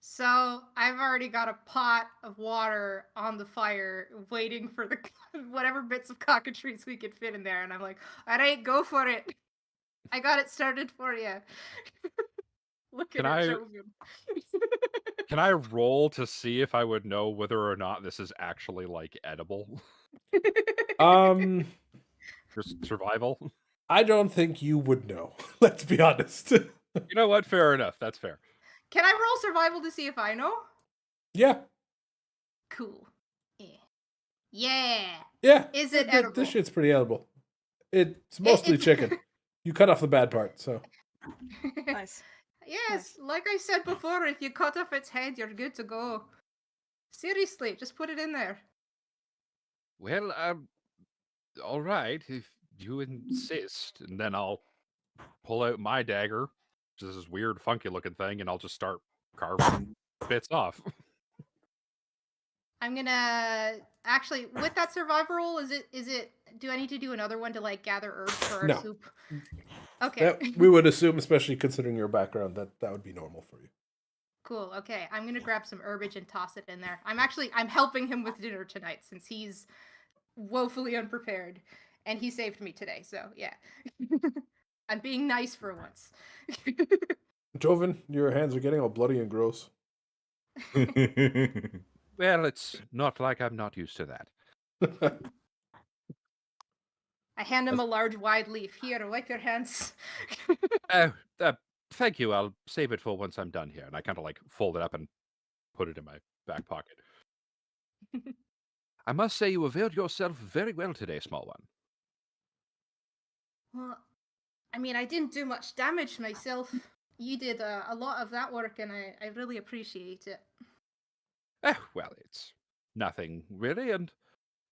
So I've already got a pot of water on the fire, waiting for the whatever bits of cockatrice we could fit in there, and I'm like, "All right, go for it. I got it started for you." Look Can at it, I- Joven. Can I roll to see if I would know whether or not this is actually like edible? Just survival. I don't think you would know. Let's be honest. You know what? Fair enough. That's fair. Can I roll survival to see if I know? Yeah. Cool. Yeah. Yeah. Is it This edible? shit's pretty edible. It's mostly chicken. You cut off the bad part, so. Nice. Yes, like I said before, if you cut off its head, you're good to go. Seriously, just put it in there. Well, all right, if you insist, and then I'll pull out my dagger, which is this weird, funky-looking thing, and I'll just start carving bits off. I'm gonna actually with that survival roll. Is it? Do I need to do another one to like gather herbs for our No. soup? Okay. That, we would assume, especially considering your background, that would be normal for you. Cool. Okay, I'm gonna grab some herbage and toss it in there. I'm helping him with dinner tonight since he's woefully unprepared, and he saved me today. So yeah, I'm being nice for once. Joven, your hands are getting all bloody and gross. Well, it's not like I'm not used to that. I hand him a large wide leaf. Here, wipe your hands. Oh, thank you. I'll save it for once I'm done here. And I kind of like fold it up and put it in my back pocket. I must say you availed yourself very well today, small one. Well, I mean, I didn't do much damage myself. You did a lot of that work, and I really appreciate it. Well, it's nothing really, and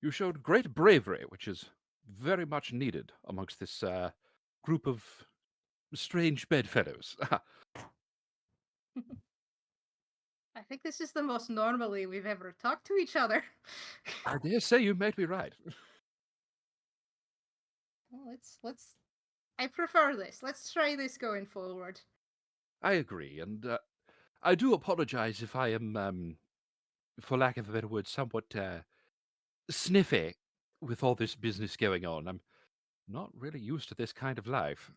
you showed great bravery, which is very much needed amongst this group of strange bedfellows. I think this is the most normally we've ever talked to each other. I dare say you might be right. Well, let's. I prefer this. Let's try this going forward. I agree, and I do apologize if I am, for lack of a better word, somewhat sniffy with all this business going on. I'm not really used to this kind of life.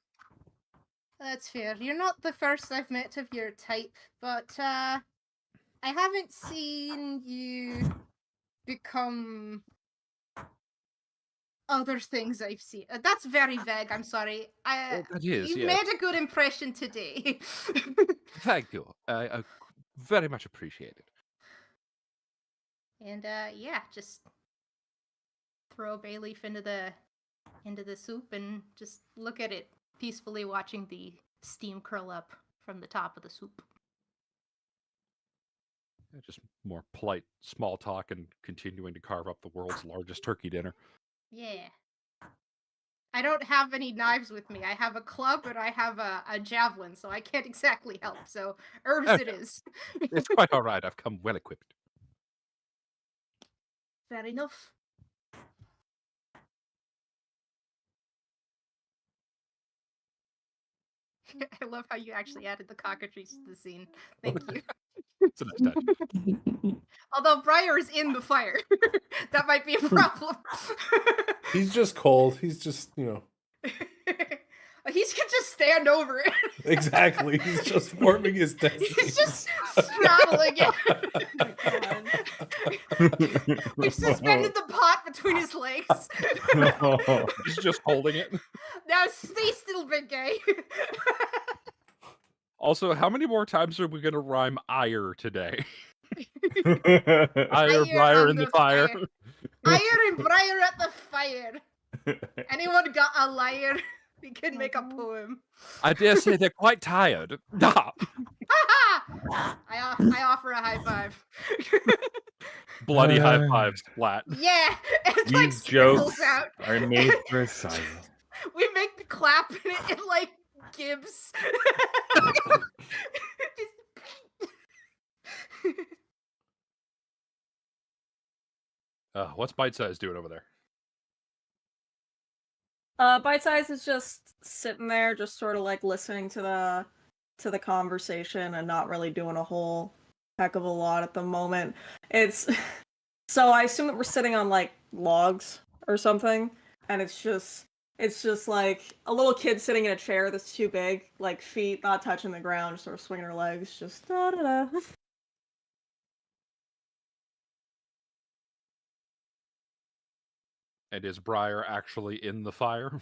That's fair. You're not the first I've met of your type, but I haven't seen you become other things I've seen. That's very vague. I'm sorry. That is, You've yes. made a good impression today. Thank you. I very much appreciate it. And yeah, just throw a bay leaf into the soup and just look at it peacefully, watching the steam curl up from the top of the soup. Just more polite small talk and continuing to carve up the world's largest turkey dinner. Yeah. I don't have any knives with me. I have a club and I have a javelin, so I can't exactly help. So herbs it Okay. is. It's quite all right. I've come well equipped. Fair enough. I love how you actually added the cockatrice to the scene. Thank you. It's a nice touch. Although Briar is in the fire. That might be a problem. He's just cold. He's just, you know. He's can just stand over it. Exactly. He's just warming his testes. He's just straddling it. We've suspended the pot between his legs. He's just holding it. Now stay still, big gay. Also, how many more times are we going to rhyme ire today? Ire Briar on in the fire. Ire and Briar at the fire. Anyone got a lyre? We can make a poem. I dare say they're quite tired. I offer a high five. Bloody high five splat. Yeah, it's like These sprinkles jokes out. are made for silence. We make the clap and it like gives. What's Bite Size doing over there? Bite Size is just sitting there, just sort of like listening to the conversation and not really doing a whole heck of a lot at the moment. It's so I assume that we're sitting on like logs or something, and it's just like a little kid sitting in a chair that's too big, like feet not touching the ground, just sort of swinging her legs, just da da da. And is Briar actually in the fire?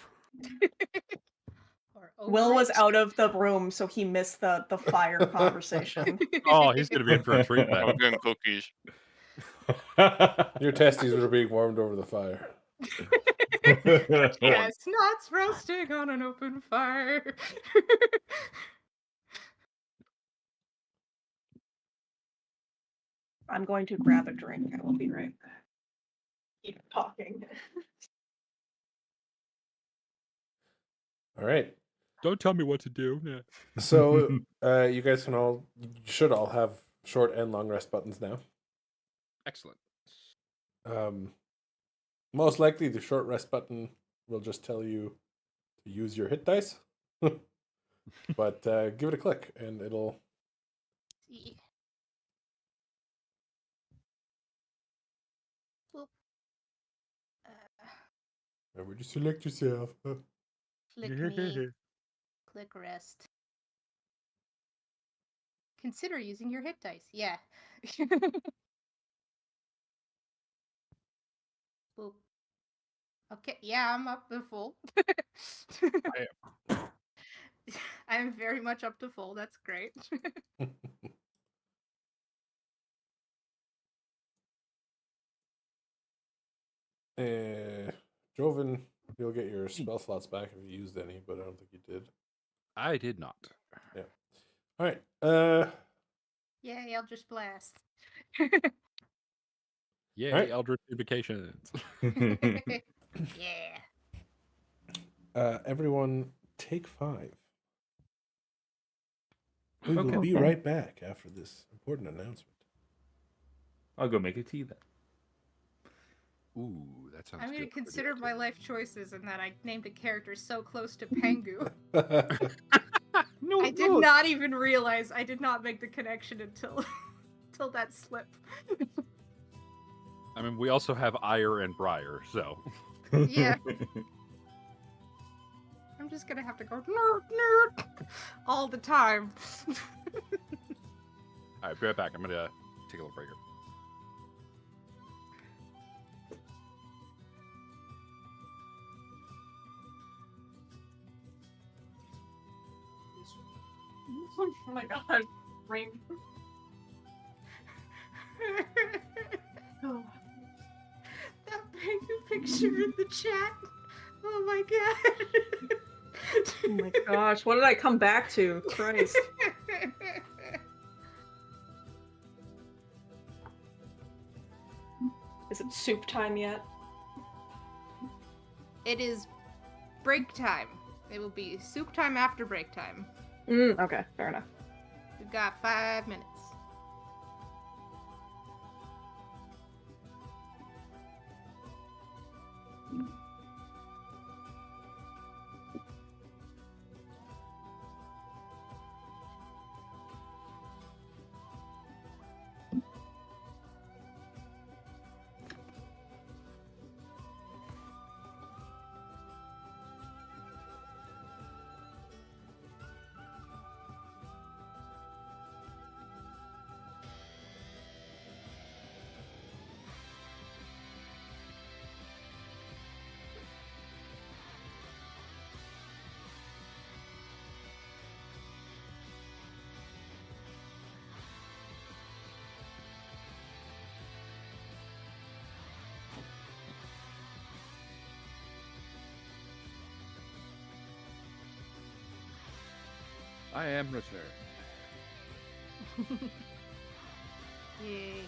Will was out of the room, so he missed the fire conversation. Oh, he's going to be in for a treat then. I'm doing cookies. Your testes were being warmed over the fire. Chestnuts roasting on an open fire. I'm going to grab a drink. I will be right back. Keep talking. All right. Don't tell me what to do. Yeah. So you guys should all have short and long rest buttons now. Excellent. Most likely the short rest button will just tell you to use your hit dice. But give it a click and it'll... See. Remember to select yourself. Click me. Click rest. Consider using your hit dice. Yeah. Boop. Okay, yeah, I'm up to full. I am very much up to full. That's great. Joven, you'll get your spell slots back if you used any, but I don't think you did. I did not. Yeah. All right. Yay, Eldritch Blast. Yay, Alright. Eldritch Invocations. Yeah. Everyone, take 5. We will Okay. be right back after this important announcement. I'll go make a tea then. Ooh, that sounds I'm good. going to consider my life choices in that I named a character so close to Pengu. No, I did not even realize I did not make the connection until that slip. I mean, we also have Ire and Briar, so. Yeah. I'm just gonna have to go nerd, nerd all the time. Alright, be right back. I'm gonna take a little break here. Oh my god, rain. Oh. That Pengu picture in the chat. Oh my god. Oh my gosh, what did I come back to? Christ. Is it soup time yet? It is break time. It will be soup time after break time. Okay, fair enough. We've got 5 minutes. I am returned. Yay.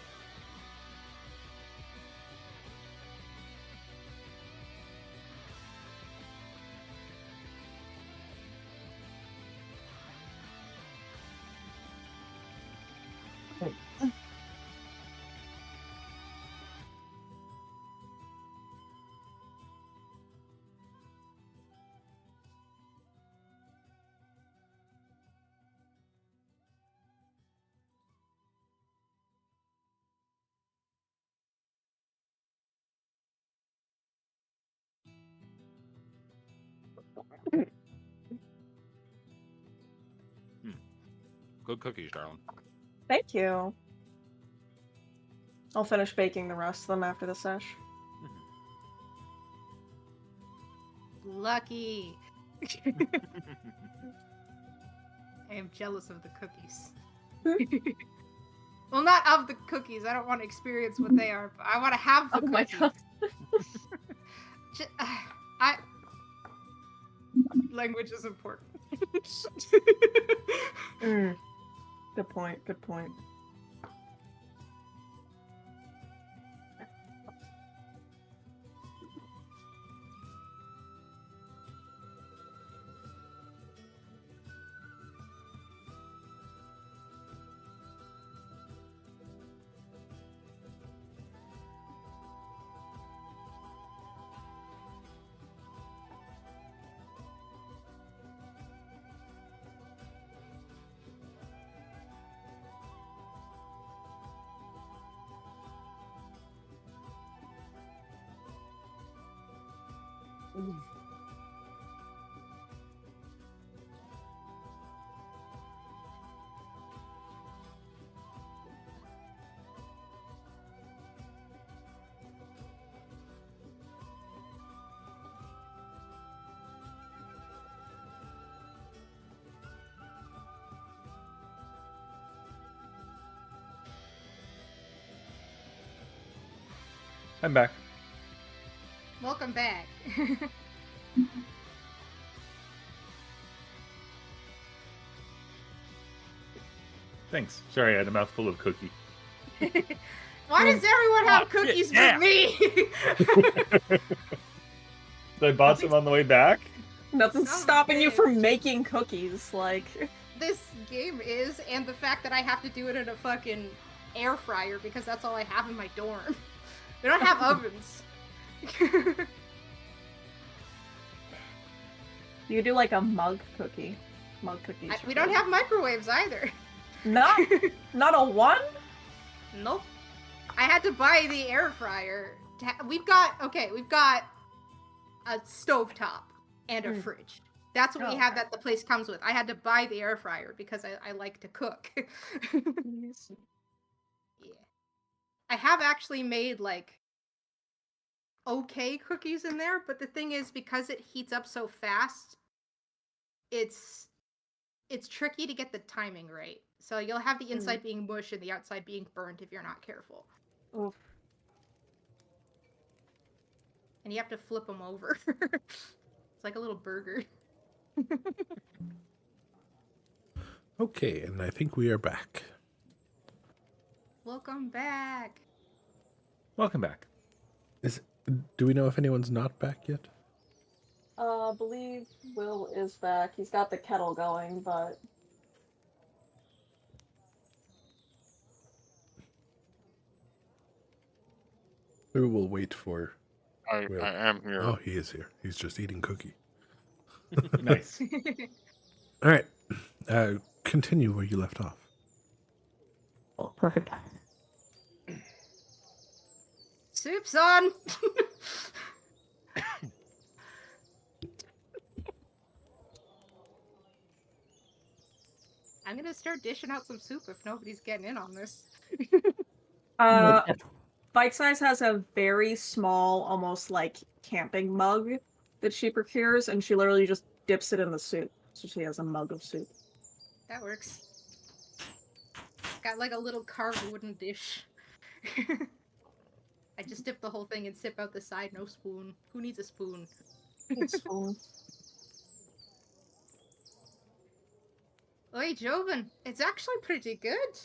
Good cookies, darling. Thank you. I'll finish baking the rest of them after the sesh. Lucky. I am jealous of the cookies. Well, not of the cookies. I don't want to experience what they are, but I want to have the Oh my cookies. god. Language is important. Good point, good point. I'm back. Welcome back. Thanks. Sorry, I had a mouthful of cookie. Why does everyone have shit, cookies yeah. but me? So I bought some on the way back. Nothing's Son of a stopping you bitch. from making cookies, like... This game is, and the fact that I have to do it in a fucking air fryer because that's all I have in my dorm. We don't have ovens. You do like a mug cookie. Mug cookies. We don't have microwaves either. Not a one? Nope. I had to buy the air fryer. We've got a stovetop and a fridge. That's what we have that the place comes with. I had to buy the air fryer because I like to cook. Yeah. I have actually made like okay cookies in there, but the thing is because it heats up so fast, it's tricky to get the timing right. So you'll have the inside being mush and the outside being burnt if you're not careful. Oof. And you have to flip them over. It's like a little burger. Okay, and I think we are back. Welcome back. Welcome back. Do we know if anyone's not back yet? I believe Will is back. He's got the kettle going, but Maybe we'll wait for Will. I am here. Oh, he is here. He's just eating cookie. Nice. All right. Continue where you left off. Oh, perfect. Soup's on. I'm gonna start dishing out some soup if nobody's getting in on this. Bite Size has a very small, almost like camping mug that she procures, and she literally just dips it in the soup. So she has a mug of soup. That works. Got like a little carved wooden dish. I just dip the whole thing and sip out the side, no spoon. Who needs a spoon? Oi, Joven, it's actually pretty good.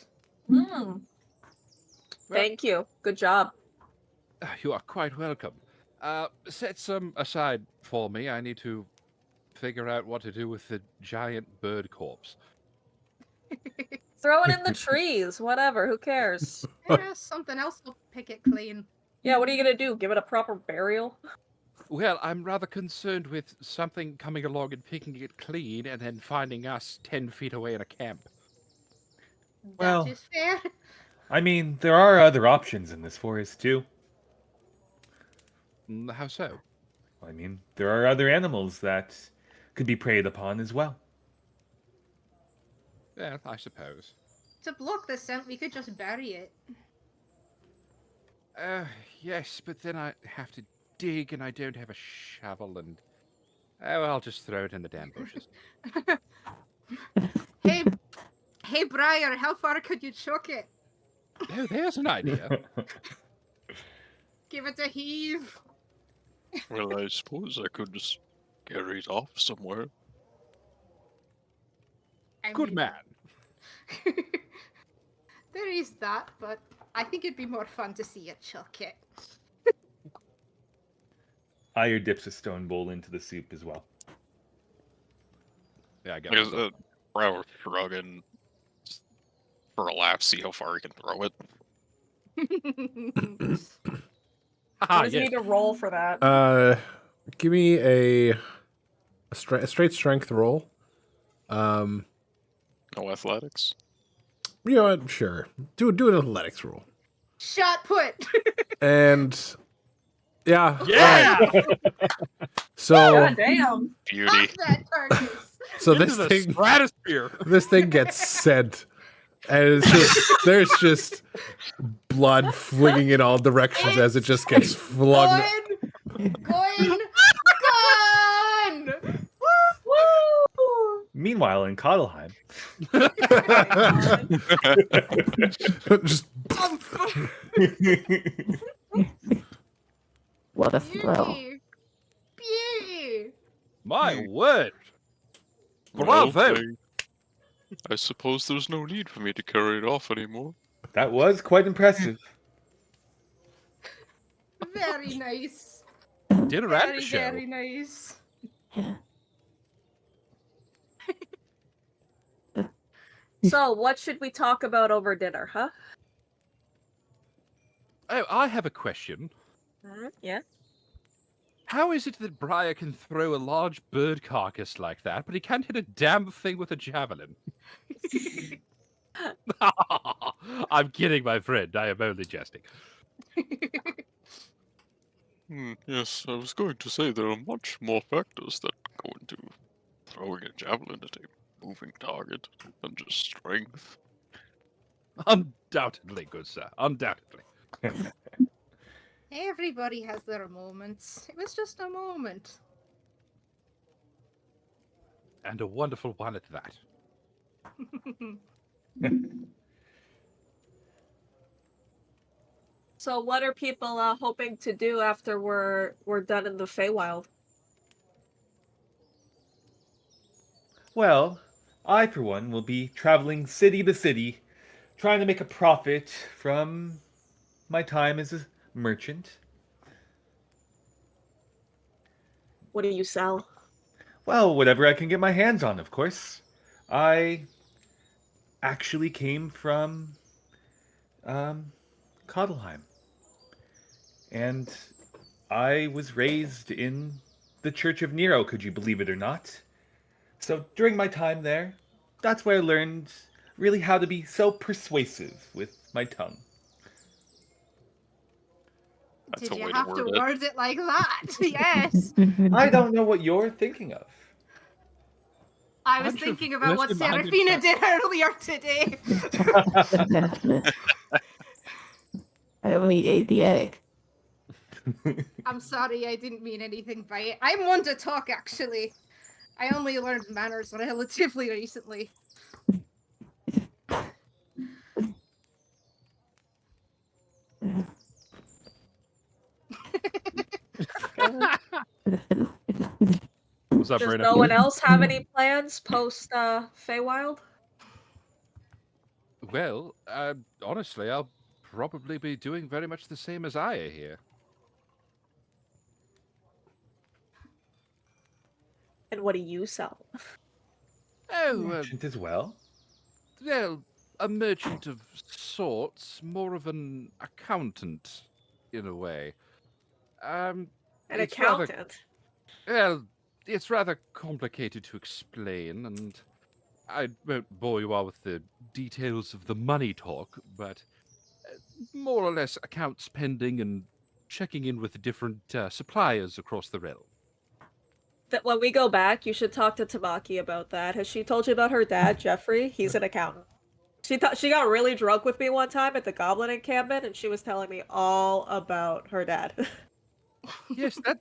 Mm. Thank you. Good job. You are quite welcome. Set some aside for me. I need to figure out what to do with the giant bird corpse. Throw it in the trees. Whatever. Who cares? Something else will pick it clean. Yeah, what are you gonna do? Give it a proper burial? Well, I'm rather concerned with something coming along and picking it clean and then finding us 10 feet away in a camp. Well, That is fair. I mean, there are other options in this forest too. How so? I mean, there are other animals that could be preyed upon as well. Yeah, I suppose. To block the scent, we could just bury it. Yes, but then I have to dig and I don't have a shovel and... Oh, I'll just throw it in the damn bushes. Hey, Briar, how far could you chuck it? Oh, there's an idea. Give it a heave. Well, I suppose I could just carry it off somewhere. Good man. There is that, but I think it'd be more fun to see you chuck it. Ire dips a stone bowl into the soup as well. Yeah, I got Because it. Brow shrug and for a laugh, see how far he can throw it. What does he need to roll for that? Give me a straight strength roll. No athletics. You know what? Sure. Do an athletics roll. Shot put. And yeah. Yeah! Right. So God damn. Beauty. Fuck that carcass. so Into this the thing stratosphere. this thing gets sent, and it's just there's just blood flinging in all directions as it just gets flung. Gone. Woo! Meanwhile, in Coddleheim, just What a thrill. Beauty. Beauty. My word. Well, Bravo. I suppose there's no need for me to carry it off anymore. that was quite impressive. Very nice. Dinner and Very, the show. very nice. Yeah. So, what should we talk about over dinner, huh? Oh, I have a question. Yeah. How is it that Briar can throw a large bird carcass like that, but he can't hit a damn thing with a javelin? I'm kidding, my friend. I am only jesting. Yes, I was going to say there are much more factors that go into throwing a javelin at a moving target than just strength. Undoubtedly, good sir. Undoubtedly. Everybody has their moments. It was just a moment. And a wonderful one at that. So, what are people hoping to do after we're done in the Feywild? Well, I, for one, will be traveling city to city, trying to make a profit from my time as a merchant. What do you sell? Well, whatever I can get my hands on, of course. I actually came from um, Coddleheim, and I was raised in the Church of Nero, could you believe it or not? So during my time there, that's where I learned really how to be so persuasive with my tongue. That's Did a you way to have to word it. word it like that? Yes. I don't know what you're thinking of. I was Bunch of thinking about what dirty-minded Serafina did earlier today. I only ate the egg. I'm sorry, I didn't mean anything by it. I'm one to talk, actually. I only learned manners relatively recently. What's up, Does Brina? no one else have any plans post Feywild? Well, honestly, I'll probably be doing very much the same as Aya here. And what do you sell? Oh, Merchant as well? well, a merchant of sorts, more of an accountant, in a way. An It's rather accountant. Well, it's rather complicated to explain, and I won't bore you all with the details of the money talk, but more or less accounts pending and checking in with the different suppliers across the realm. That when we go back, you should talk to Tamaki about that. Has she told you about her dad, Jeffrey? He's an accountant. She got really drunk with me one time at the Goblin encampment, and she was telling me all about her dad. Yes, that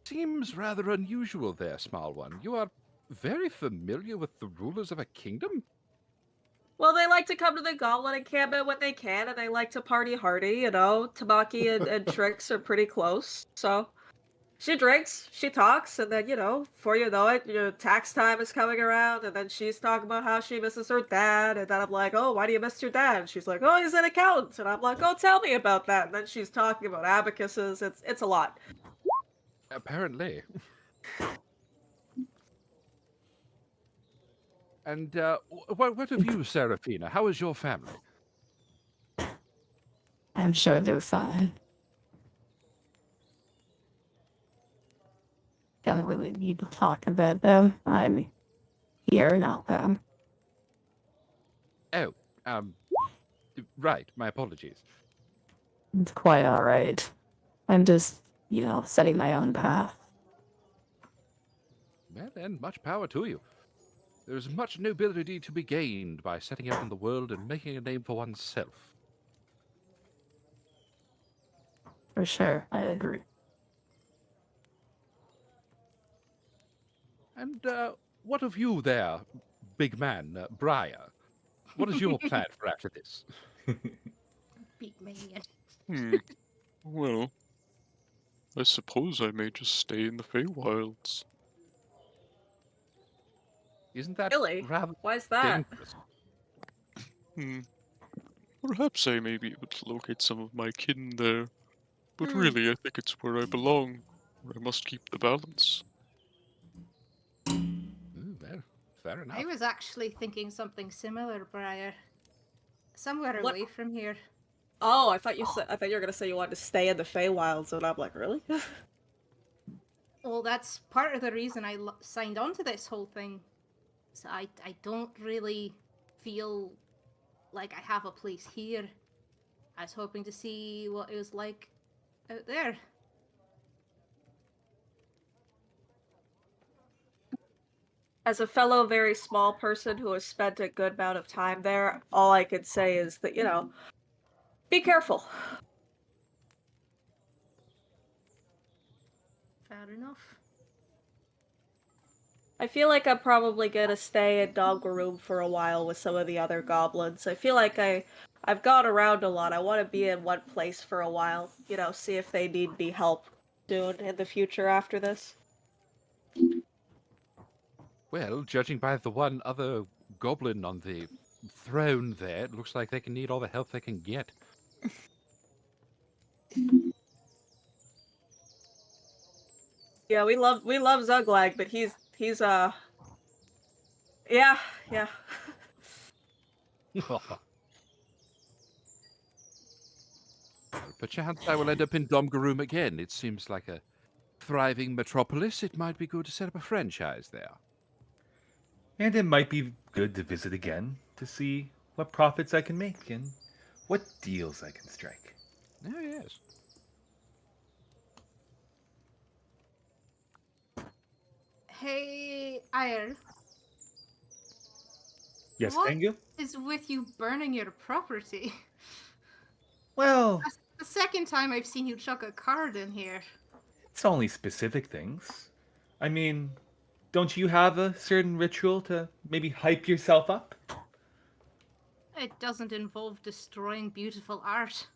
seems rather unusual there, small one. You are very familiar with the rulers of a kingdom? Well, they like to come to the Goblin encampment when they can, and they like to party hardy, you know. Tamaki and Trix are pretty close, so she drinks, she talks, and then, you know, before you know it, tax time is coming around, and then she's talking about how she misses her dad, and then I'm like, oh, why do you miss your dad? And she's like, oh, he's an accountant, and I'm like, oh, tell me about that. And then she's talking about abacuses. It's a lot. Apparently. And what of you, Serafina? How is your family? I'm sure they're fine. Don't really need to talk about them. I'm here, not them. Oh, right. My apologies. It's quite alright. I'm just, setting my own path. Well, then, much power to you. There's much nobility to be gained by setting out in the world and making a name for oneself. For sure, I agree. And what of you there, big man, Briar? What is your plan for after this? Big man. Hmm. Well, I suppose I may just stay in the Feywilds. Isn't that Really? rather Why's that? dangerous? Hmm. Perhaps I may be able to locate some of my kin there. But Hmm. really, I think it's where I belong, where I must keep the balance. Well, fair enough. I was actually thinking something similar, Briar. Somewhere What? away from here. Oh, I thought you were gonna say you wanted to stay in the Feywilds, and I'm like, really? Well, that's part of the reason I signed on to this whole thing. So I don't really feel like I have a place here. I was hoping to see what it was like out there. As a fellow very small person who has spent a good amount of time there, all I could say is that, be careful. Fair enough. I feel like I'm probably gonna stay in Dogwaroom for a while with some of the other goblins. I feel like I've gone around a lot. I want to be in one place for a while, see if they need me help soon in the future after this. Well, judging by the one other goblin on the throne there, it looks like they can need all the help they can get. Yeah, we love Zuglag, but he's yeah. Perchance I will end up in Domgaroom again. It seems like a thriving metropolis. It might be good to set up a franchise there. And it might be good to visit again to see what profits I can make and what deals I can strike. Oh, yes. Hey, Ire, Yes, what Tengu? is with you burning your property? Well, That's the second time I've seen you chuck a card in here. it's only specific things. I mean, don't you have a certain ritual to maybe hype yourself up? It doesn't involve destroying beautiful art.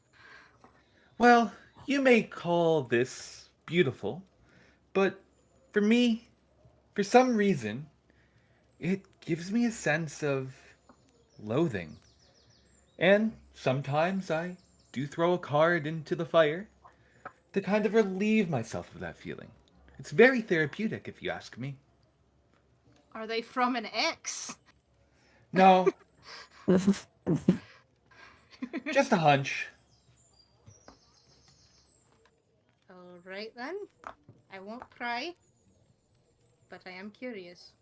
Well, you may call this beautiful, but for me, for some reason, it gives me a sense of loathing. And sometimes I do throw a card into the fire to kind of relieve myself of that feeling. It's very therapeutic, if you ask me. Are they from an ex? No, just a hunch. Alright then. I won't pry, but I am curious.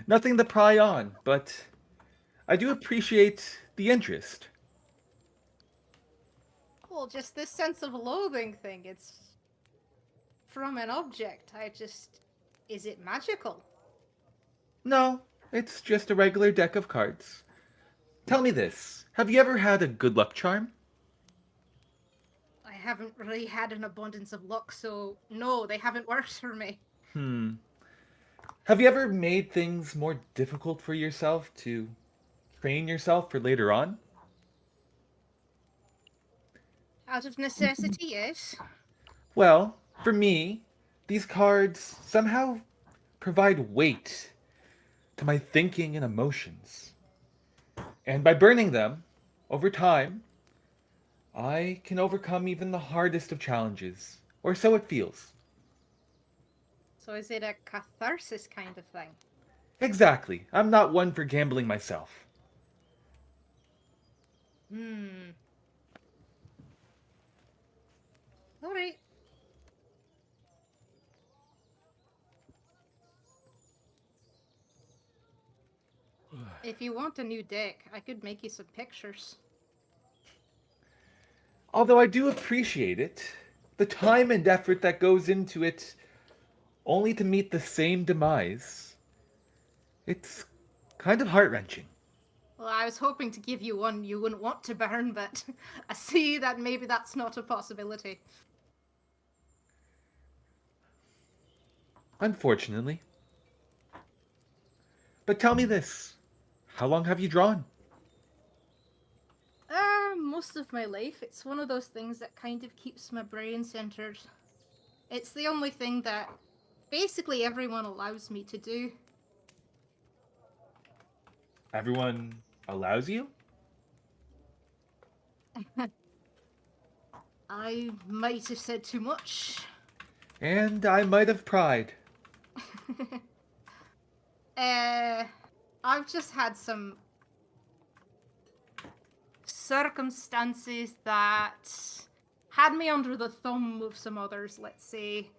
Nothing to pry on, but I do appreciate the interest. Well, just this sense of loathing thing, it's from an object. Is it magical? No, it's just a regular deck of cards. Tell me this, have you ever had a good luck charm? I haven't really had an abundance of luck, so no, they haven't worked for me. Have you ever made things more difficult for yourself to train yourself for later on? Out of necessity, yes. Well, for me, these cards somehow provide weight to my thinking and emotions. And by burning them, over time, I can overcome even the hardest of challenges, or so it feels. So is it a catharsis kind of thing? Exactly. I'm not one for gambling myself. Alright. If you want a new deck, I could make you some pictures. Although I do appreciate it, the time and effort that goes into it only to meet the same demise. It's kind of heart-wrenching. Well, I was hoping to give you one you wouldn't want to burn, but I see that maybe that's not a possibility. Unfortunately. But tell me this. How long have you drawn? Most of my life. It's one of those things that kind of keeps my brain centered. It's the only thing that basically everyone allows me to do. Everyone allows you? I might have said too much. And I might have pried. I've just had some circumstances that had me under the thumb of some others, let's say.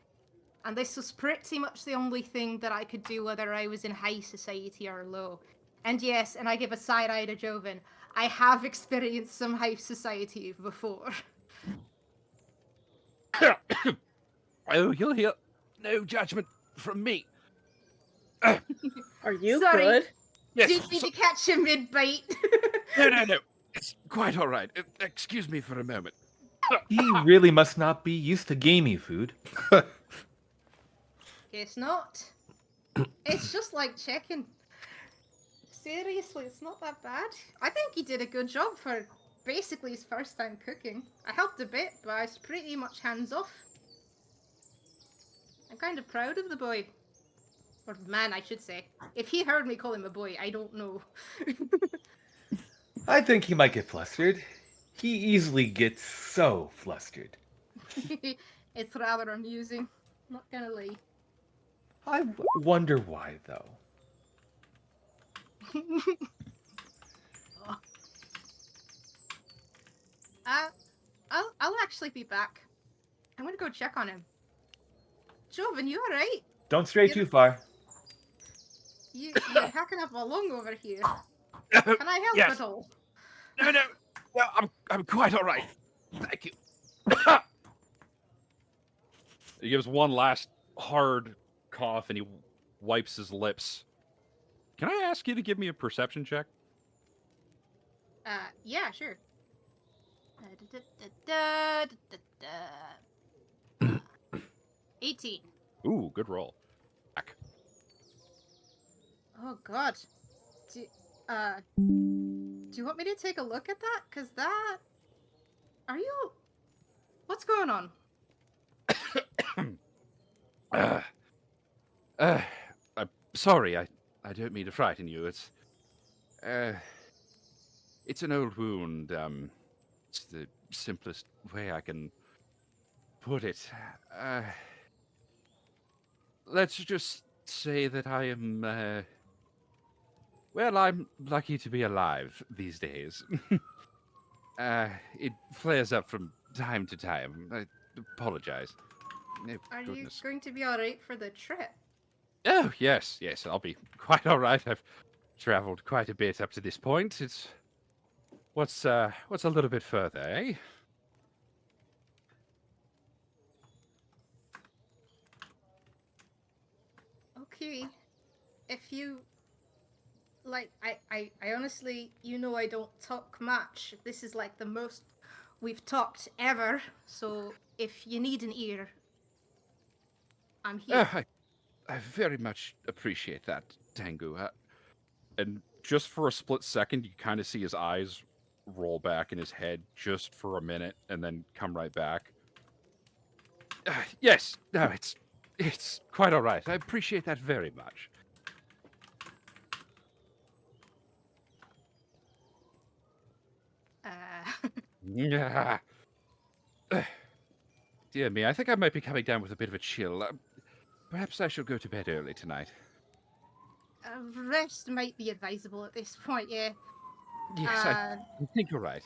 And this was pretty much the only thing that I could do, whether I was in high society or low. And yes, and I give a side-eye to Joven, I have experienced some high society before. Oh, you'll hear no judgment from me. Are you Sorry. good? Yes. Didn't mean to catch him mid-bite. No. It's quite all right. Excuse me for a moment. He really must not be used to gamey food. Guess not. It's just like chicken. Seriously, it's not that bad. I think he did a good job for basically his first time cooking. I helped a bit, but I was pretty much hands off. I'm kind of proud of the boy. Or man, I should say. If he heard me call him a boy, I don't know. I think he might get flustered. He easily gets so flustered. It's rather amusing. Not gonna lie. I wonder why, though. Oh. I'll actually be back. I'm gonna go check on him. Joven, you alright? Don't stray too far. You're hacking up a lung over here. Can I help Yes. at all? No, no, no, I'm quite all right. Thank you. He gives one last hard cough and he wipes his lips. Can I ask you to give me a perception check? Yeah, sure. 18. Ooh, good roll. Back. Oh god. Do you want me to take a look at that? Cause that... Are you... What's going on? I'm sorry, I don't mean to frighten you. It's an old wound. It's the simplest way I can put it. Let's just say that I am, well, I'm lucky to be alive these days. It flares up from time to time. I apologize. Oh, Are you goodness. going to be alright for the trip? Oh, yes, I'll be quite all right. I've traveled quite a bit up to this point. It's what's a little bit further, eh? Okay. If you... Like, I honestly, you know I don't talk much. This is like the most we've talked ever. So if you need an ear, I'm here. I very much appreciate that, Tengu. And just for a split second, you kind of see his eyes roll back in his head just for a minute, and then come right back. Yes, no, it's quite all right. I appreciate that very much. Yeah. Dear me, I think I might be coming down with a bit of a chill. Perhaps I shall go to bed early tonight. Rest might be advisable at this point, yeah. Yes, I think you're right.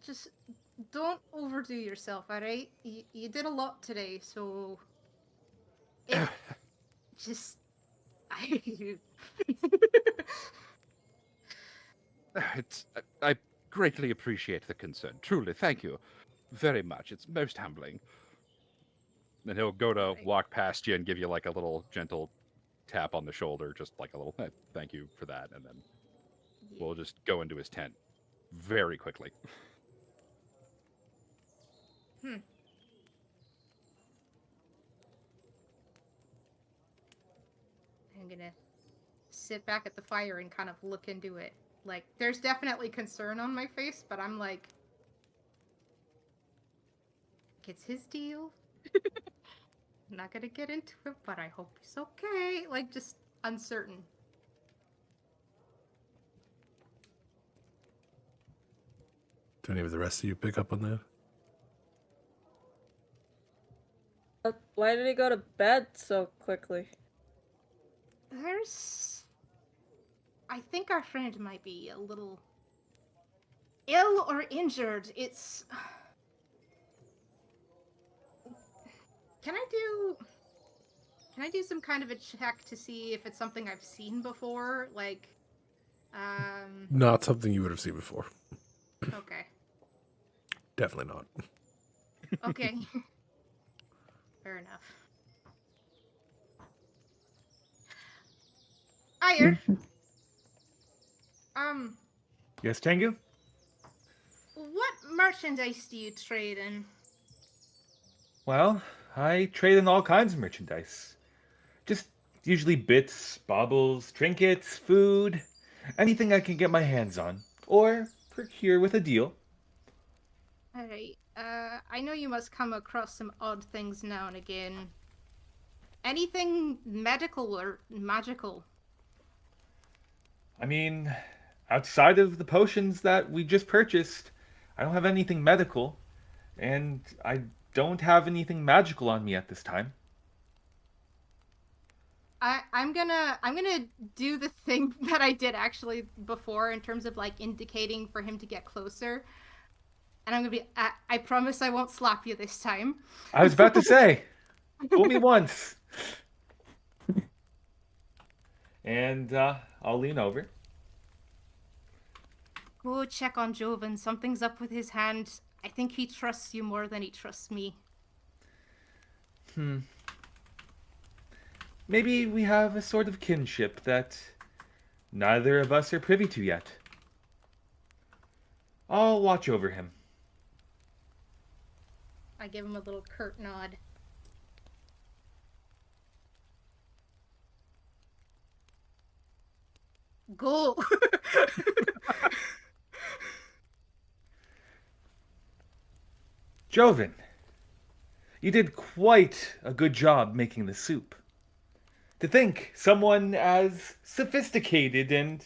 Just don't overdo yourself, alright? You did a lot today, so... If... just... I greatly appreciate the concern. Truly, thank you very much. It's most humbling. Then he'll go to walk past you and give you like a little gentle tap on the shoulder, just like a little thank you for that, and then we'll just go into his tent very quickly. I'm gonna sit back at the fire and kind of look into it. Like, there's definitely concern on my face, but I'm like... It's his deal. I'm not gonna get into it, but I hope he's okay. Like, just uncertain. Do any of the rest of you pick up on that? Why did he go to bed so quickly? I think our friend might be a little ill or injured. It's... Can I do some kind of a check to see if it's something I've seen before? Like, Not something you would have seen before. Okay. Definitely not. Okay. Fair enough. Ire. Yes, Tengu? What merchandise do you trade in? Well, I trade in all kinds of merchandise. Just usually bits, baubles, trinkets, food, anything I can get my hands on, or procure with a deal. Alright, I know you must come across some odd things now and again. Anything medical or magical? I mean, outside of the potions that we just purchased, I don't have anything medical. and I don't have anything magical on me at this time. I'm gonna do the thing that I did actually before in terms of like indicating for him to get closer. And I'm gonna be I promise I won't slap you this time. I was about to say, fool me once. And I'll lean over. Go check on Joven. Something's up with his hand. I think he trusts you more than he trusts me. Maybe we have a sort of kinship that neither of us are privy to yet. I'll watch over him. I give him a little curt nod. Go. Joven, you did quite a good job making the soup. To think someone as sophisticated and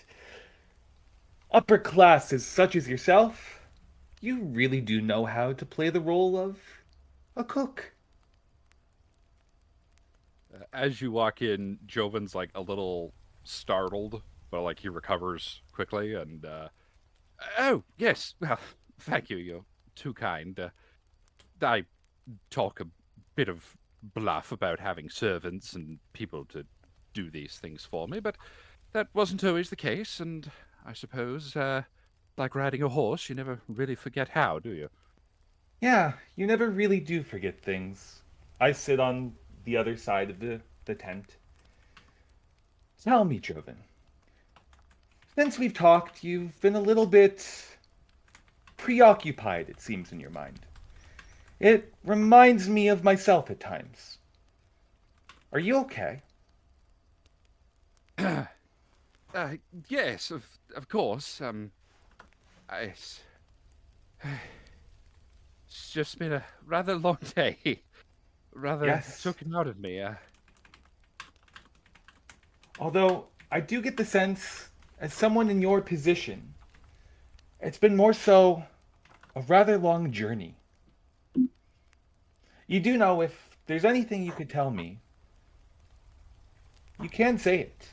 upper class as such as yourself, you really do know how to play the role of a cook. As you walk in, Joven's like a little startled, but like he recovers quickly and oh, yes. Well, thank you. You're too kind. I talk a bit of bluff about having servants and people to do these things for me, but that wasn't always the case, and I suppose, like riding a horse, you never really forget how, do you? Yeah, you never really do forget things. I sit on the other side of the tent. Tell me, Joven. Since we've talked, you've been a little bit preoccupied, it seems, in your mind. It reminds me of myself at times. Are you okay? Yes, of course. It's, it's just been a rather long day. Rather Yes. took it out of me. Although, I do get the sense, as someone in your position, it's been more so a rather long journey. You do know if there's anything you could tell me, you can say it.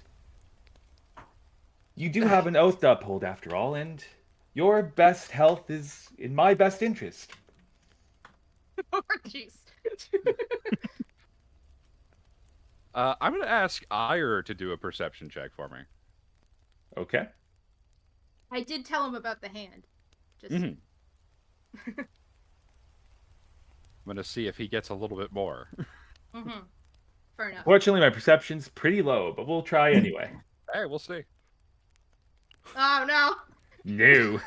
You do have an oath to uphold, after all, and your best health is in my best interest. Oh, jeez. I'm gonna ask Ire to do a perception check for me. Okay. I did tell him about the hand. Just I'm gonna see if he gets a little bit more. Fair enough. Fortunately, my perception's pretty low, but we'll try anyway. Hey, we'll see. Oh no. No.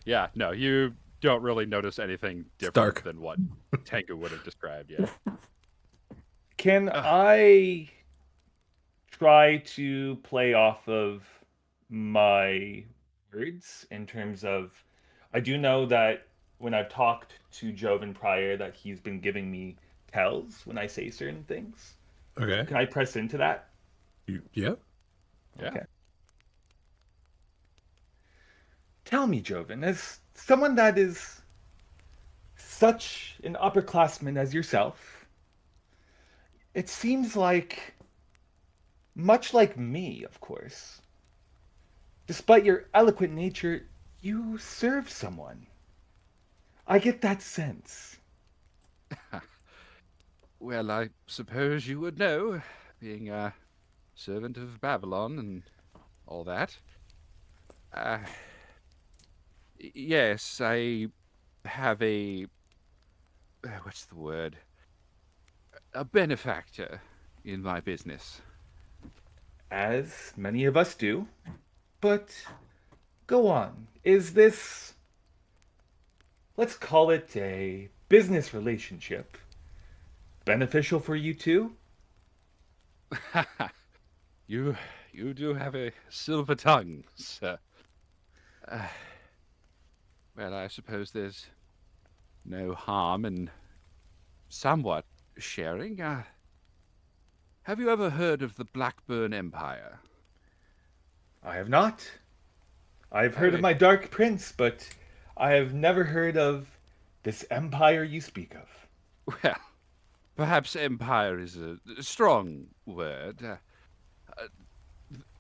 Yeah, no, you don't really notice anything different Stark. than what Tengu would have described. Yeah. Can I try to play off of my words in terms of I do know that when I've talked to Joven prior that he's been giving me tells when I say certain things. Okay. Can I press into that? Yeah. Yeah. Okay. Tell me, Joven, as someone that is such an upperclassman as yourself, it seems like, much like me, of course, despite your eloquent nature, you serve someone. I get that sense. Well, I suppose you would know, being a servant of Babylon and all that. Yes, I have a. What's the word? A benefactor in my business. As many of us do. But go on. Is this, let's call it a business relationship, beneficial for you too? You do have a silver tongue, sir. Well, I suppose there's no harm in somewhat sharing. Have you ever heard of the Blackburn Empire? I have not. I've heard of Really? my Dark Prince, but I have never heard of this empire you speak of? Well, perhaps empire is a strong word.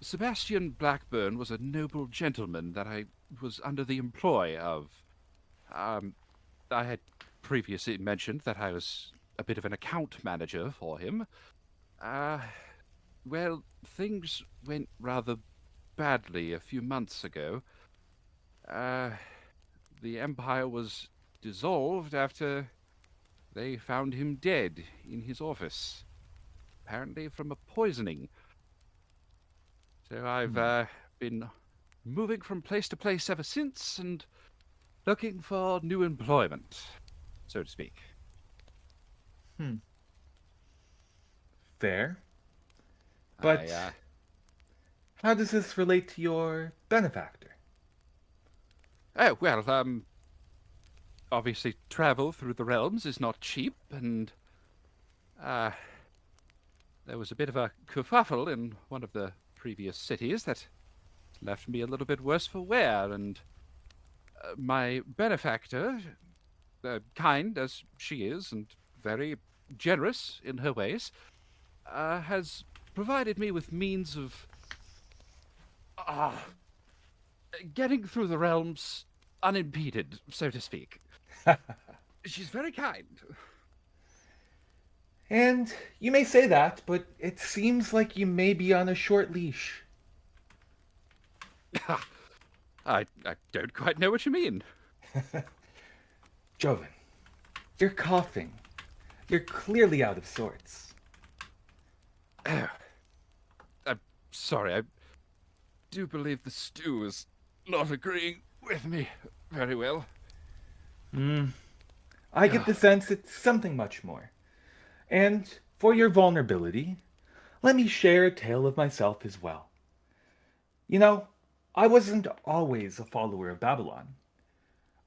Sebastian Blackburn was a noble gentleman that I was under the employ of. I had previously mentioned that I was a bit of an account manager for him. Well, things went rather badly a few months ago. The empire was dissolved after they found him dead in his office, apparently from a poisoning. So I've been moving from place to place ever since and looking for new employment, so to speak. Fair. But how does this relate to your benefactor? Oh, well, obviously travel through the realms is not cheap, and there was a bit of a kerfuffle in one of the previous cities that left me a little bit worse for wear, and my benefactor, kind as she is and very generous in her ways, has provided me with means of getting through the realms unimpeded, so to speak. She's very kind. And you may say that, but it seems like you may be on a short leash. I don't quite know what you mean. Joven, you're coughing. You're clearly out of sorts. I'm sorry, I do believe the stew is not agreeing with me very well. I get the sense it's something much more. And for your vulnerability, let me share a tale of myself as well. You know, I wasn't always a follower of Babylon.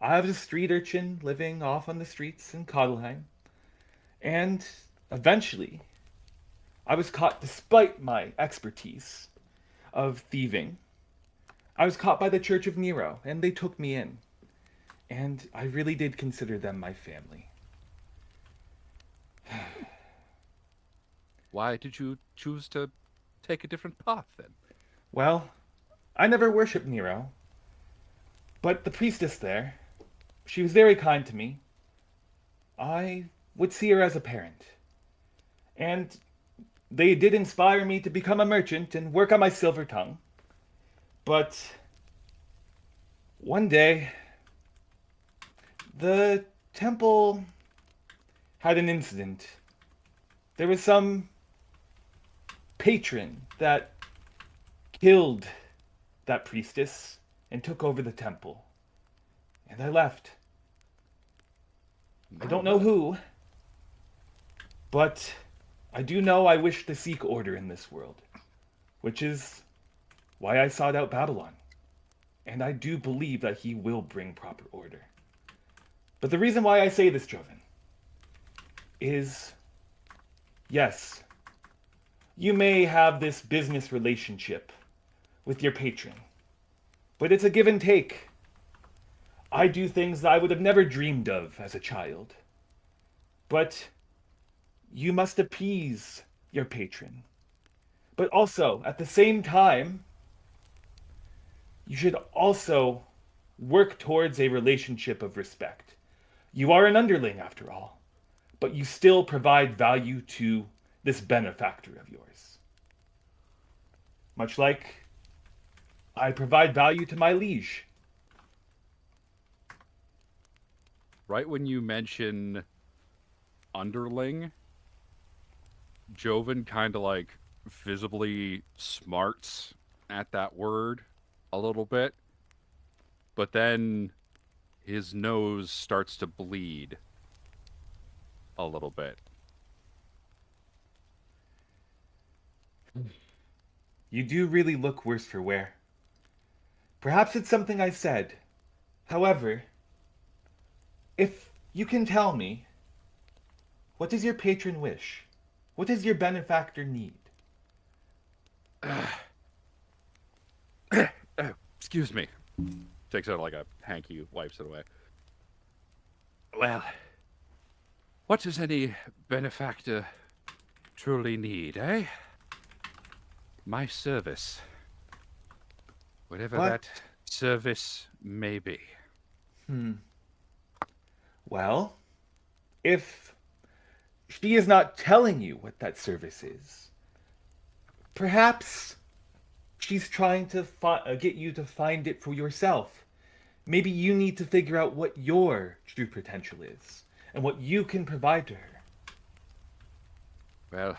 I was a street urchin living off on the streets in Coddleheim. And eventually, I was caught despite my expertise of thieving. I was caught by the Church of Nero, and they took me in. And I really did consider them my family. Why did you choose to take a different path then? Well, I never worshipped Nero. But the priestess there, she was very kind to me. I would see her as a parent. And they did inspire me to become a merchant and work on my silver tongue. But one day, the temple had an incident. There was some patron that killed that priestess and took over the temple. And I left. I don't know who, but I do know I wish to seek order in this world, which is why I sought out Babylon. And I do believe that he will bring proper order. But the reason why I say this, Joven, is yes, you may have this business relationship with your patron, but it's a give and take. I do things that I would have never dreamed of as a child. But you must appease your patron. But also, at the same time, you should also work towards a relationship of respect. You are an underling, after all, but you still provide value to this benefactor of yours. Much like I provide value to my liege. Right when you mention underling, Joven kind of like visibly smarts at that word a little bit, but then his nose starts to bleed a little bit. You do really look worse for wear. Perhaps it's something I said. However, if you can tell me, what does your patron wish? What does your benefactor need? Excuse me. Takes out like a hanky, wipes it away. Well, what does any benefactor truly need, eh? My service. Whatever What? that service may be. Well, if she is not telling you what that service is, perhaps she's trying to get you to find it for yourself. Maybe you need to figure out what your true potential is and what you can provide to her. Well,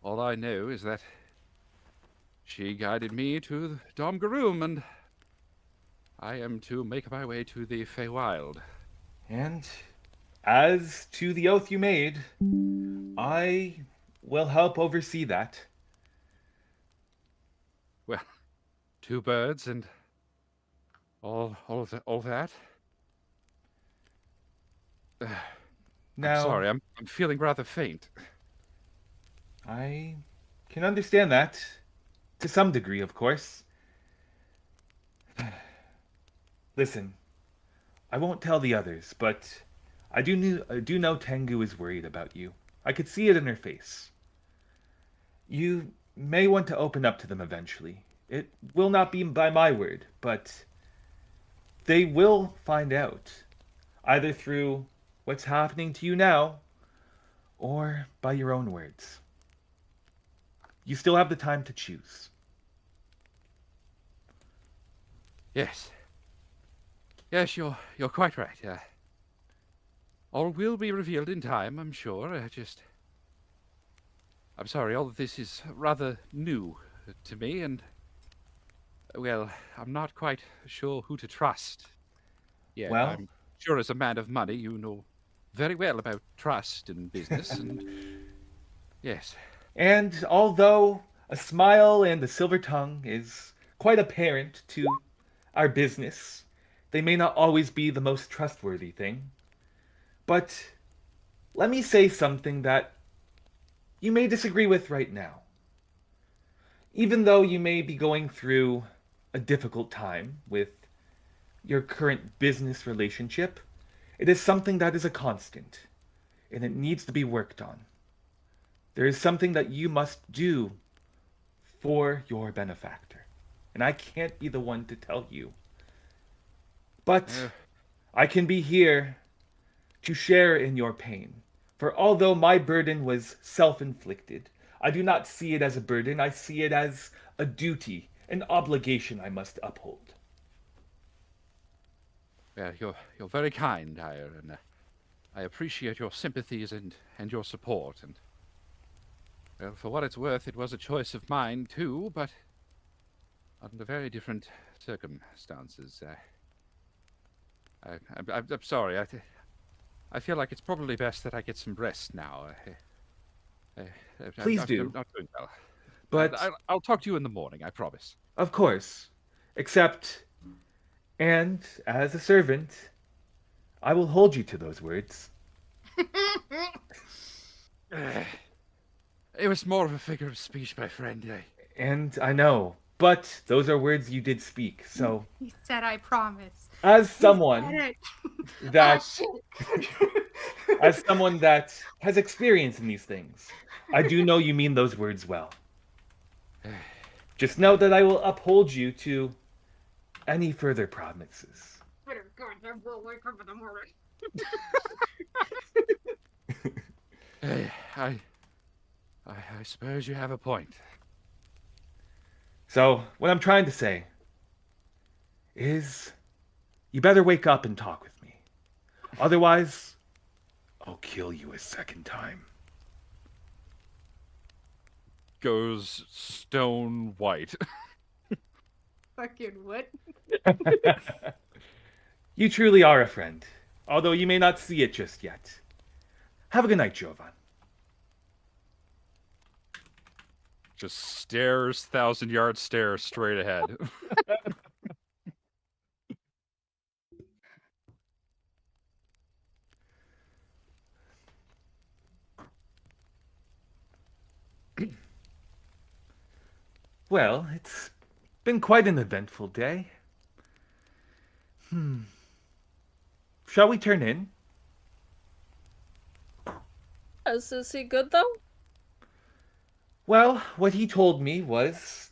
all I know is that she guided me to the Dom Garoom, and I am to make my way to the Feywild. And as to the oath you made, I will help oversee that. Well, 2 birds and all that. I'm Now, sorry, I'm feeling rather faint. I can understand that to some degree, of course. Listen, I won't tell the others, but I do know Tengu is worried about you. I could see it in her face. You may want to open up to them eventually. It will not be by my word, but they will find out, either through what's happening to you now or by your own words. You still have the time to choose. Yes. Yes, you're quite right. All will be revealed in time, I'm sure. I'm sorry, all of this is rather new to me, and well, I'm not quite sure who to trust. Yeah, Well, I'm sure as a man of money, you know very well about trust in business, and yes. and although a smile and a silver tongue is quite apparent to our business, they may not always be the most trustworthy thing. But let me say something that you may disagree with right now. Even though you may be going through a difficult time with your current business relationship, it is something that is a constant, and it needs to be worked on. There is something that you must do for your benefactor, and I can't be the one to tell you. But I can be here to share in your pain. For although my burden was self inflicted, I do not see it as a burden, I see it as a duty, an obligation I must uphold. Well, you're very kind, Hire, and I appreciate your sympathies and your support. And well, for what it's worth, it was a choice of mine too, but under very different circumstances. I'm sorry. I feel like it's probably best that I get some rest now. Please I'm do. not doing well. But, I'll talk to you in the morning, I promise. of course, except, and as a servant, I will hold you to those words. It was more of a figure of speech, my friend. And I know, but those are words you did speak, so He said, "I promise." as He someone said it. that Oh, shit. as someone that has experience in these things, I do know you mean those words well. Just know that I will uphold you to any further promises. Better goddamn well wake up in the morning. I suppose you have a point. So, what I'm trying to say is you better wake up and talk with me. Otherwise, I'll kill you a second time. Goes stone white. Fucking what? You truly are a friend, although you may not see it just yet. Have a good night, Jovan. Just stares, 1,000-yard stare straight ahead. Well, it's been quite an eventful day. Shall we turn in? Is he good though? Well, what he told me was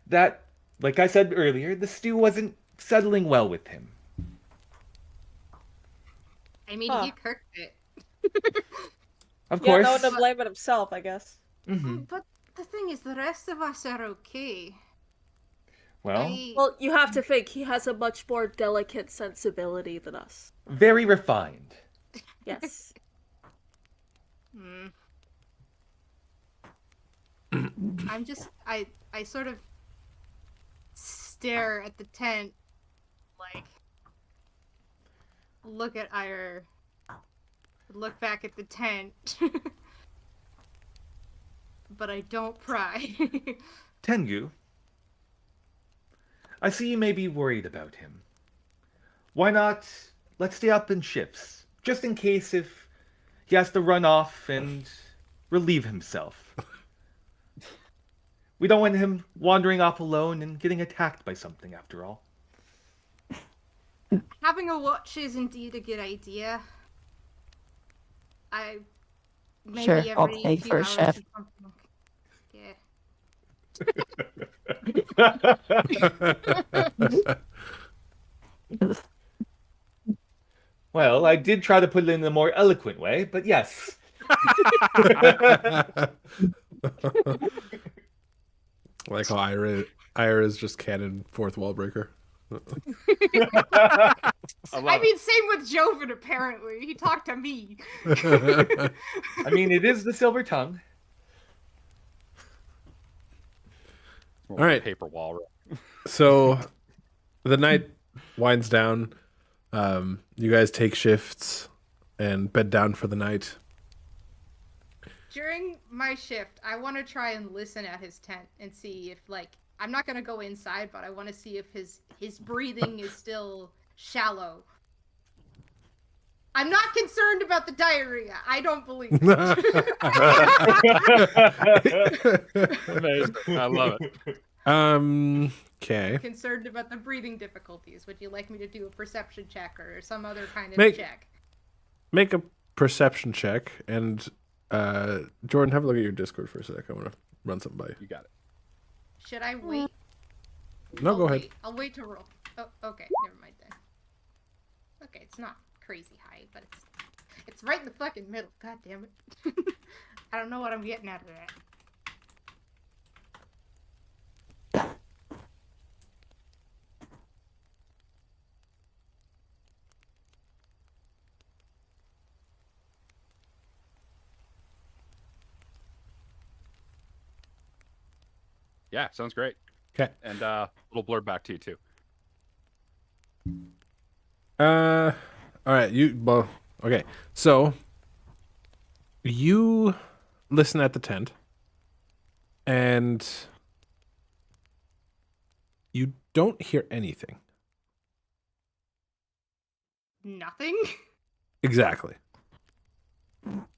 that, like I said earlier, the stew wasn't settling well with him. I mean, Huh. he cooked it. Of Yeah, no course. one to blame but himself, I guess. Hmm. But the thing is, the rest of us are okay. Well, Well, you have to think he has a much more delicate sensibility than us. very refined. Yes. Hmm. I'm just I sort of stare at the tent, like look at Ire, look back at the tent, but I don't pry. Tengu, I see you may be worried about him. Why not let's stay up in shifts, just in case if he has to run off and relieve himself. We don't want him wandering off alone and getting attacked by something after all. Having a watch is indeed a good idea. I maybe Sure, I'll every take few first hours shift. or something. Yeah. Well, I did try to put it in a more eloquent way, but yes. Like how Ira is just canon fourth wall breaker. I mean, same with Joven, apparently. He talked to me. I mean, it is the silver tongue. All right. Paper wall. So the night winds down. You guys take shifts and bed down for the night. During my shift, I want to try and listen at his tent and see if, like, I'm not going to go inside, but I want to see if his breathing is still shallow. I'm not concerned about the diarrhea. I don't believe it. Amazing. I love it. Okay. Concerned about the breathing difficulties. Would you like me to do a perception check or some other kind of Make- check? Make a perception check, and Jordan, have a look at your Discord for a sec. I want to run something by you. You got it. Should I wait? No, I'll go ahead. wait. I'll wait to roll. Oh, okay. Never mind then. Okay, it's not crazy high, but it's right in the fucking middle. God damn it. I don't know what I'm getting out of that. Yeah, sounds great. Okay. And little blurb back to you too. All right. Okay. So you listen at the tent, and you don't hear anything. Nothing? Exactly.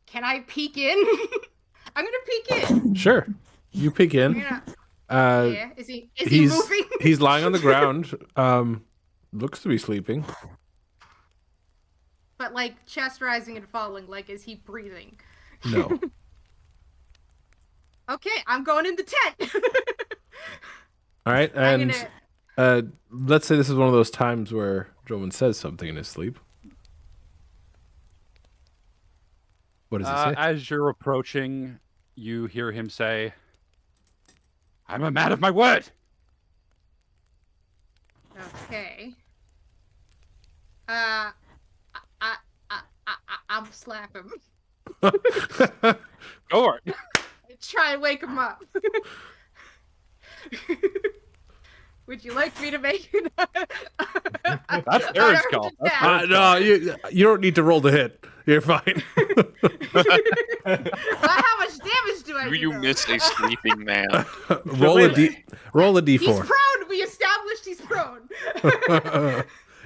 Can I peek in? I'm gonna peek in. Sure. You peek in. Yeah. Uh, Yeah. Is he moving? He's lying on the ground. Looks to be sleeping. But like chest rising and falling, like is he breathing? No. Okay, I'm going in the tent. All right, I'm and gonna... let's say this is one of those times where Joman says something in his sleep. What does he say? As you're approaching, you hear him say, "I'm a man of my word." Okay. I'll slap him. Go for it. Try and wake him up. Would you like me to make it? That's Aaron's call. No, you don't need to roll the hit. You're fine. How much damage do I do? You though? miss a sleeping man. roll a He's d4. prone. We established he's prone.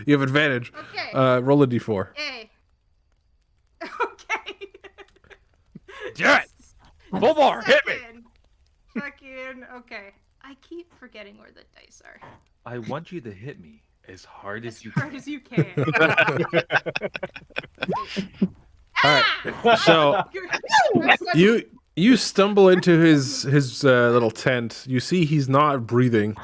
You have advantage. Okay. Roll a d4. Hey. Okay. Do it. Full bar. Hit me. Fucking. Okay. I keep forgetting where the dice are. I want you to hit me as hard As as you hard can. as you can. All right. So I'm stuck. you stumble into his little tent. You see he's not breathing,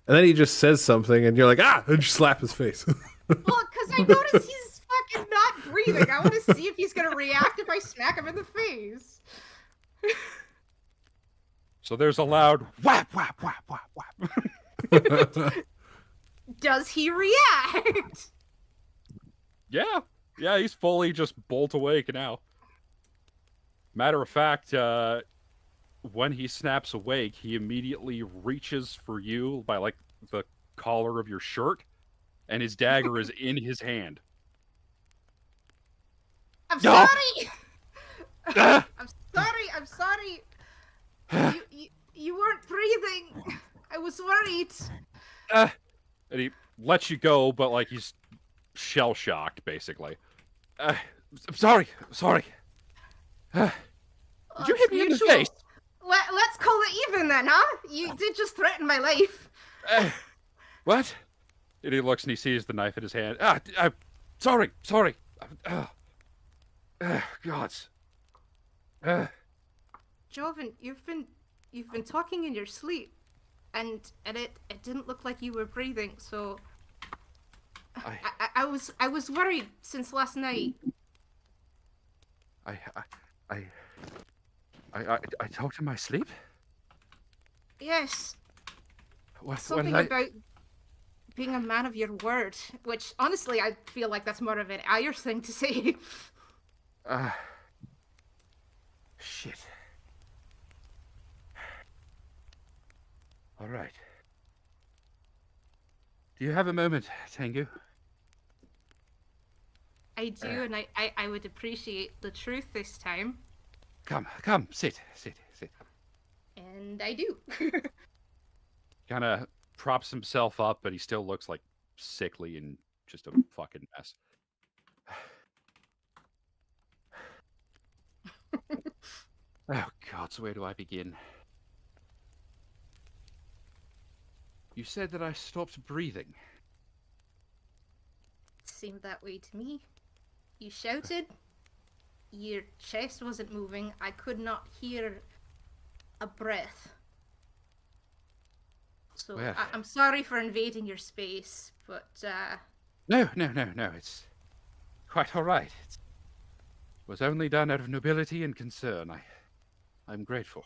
and then he just says something, and you're like, ah, and you slap his face. Well, because I noticed he's fucking not breathing. I want to see if he's gonna react if I smack him in the face. So there's a loud whap, whap, whap, whap, whap. Does he react? Yeah, he's fully just bolt awake now. Matter of fact, when he snaps awake, he immediately reaches for you by like the collar of your shirt, and his dagger is in his hand. I'm No! sorry. Ah! I'm sorry. You weren't breathing. I was worried. And he lets you go, but like he's shell shocked, basically. I'm sorry. Did you hit me in the face? Let's call it even then, huh? You did just threaten my life. What? And he looks and he sees the knife in his hand. Sorry. Gods. Joven, you've been talking in your sleep, and it didn't look like you were breathing. So I was worried since last night. I talked in my sleep? Yes, What something did I... about being a man of your word, which honestly I feel like that's more of an Irish thing to say. Shit. All right. Do you have a moment, Tengu? I do, and I would appreciate the truth this time, Come, sit. and I do. Kind of props himself up, but he still looks like sickly and just a fucking mess. Oh, God, so where do I begin? You said that I stopped breathing. Seemed that way to me. You shouted. Your chest wasn't moving. I could not hear a breath. So Well. I'm sorry for invading your space, but No, it's quite all right. It was only done out of nobility and concern. I'm grateful.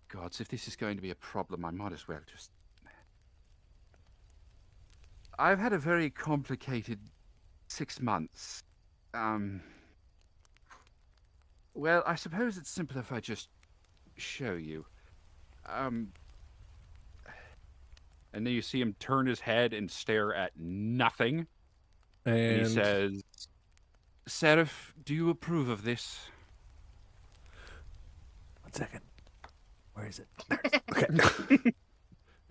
Gods, if this is going to be a problem, I might as well just... I've had a very complicated 6 months. Well, I suppose it's simpler if I just show you. And then you see him turn his head and stare at nothing. And he says, Seraph, do you approve of this? 1 second. Where is it? Okay.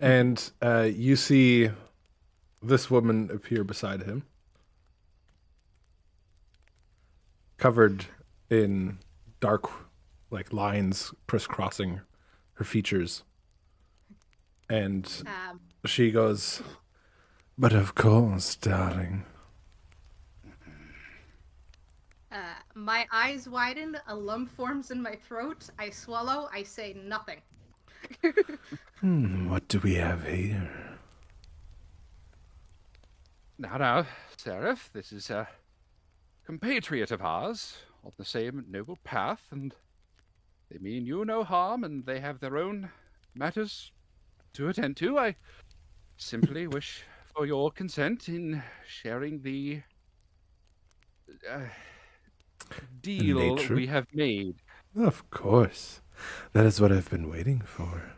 And you see this woman appear beside him, covered in dark, like lines crisscrossing her features. And she goes, "But of course, darling." my eyes widen, a lump forms in my throat, I swallow, I say nothing. What do we have here? Now, Seraph, this is a compatriot of ours, on the same noble path, and they mean you no harm, and they have their own matters to attend to. I simply wish for your consent in sharing the deal nature? we have made. Of course. That is what I've been waiting for.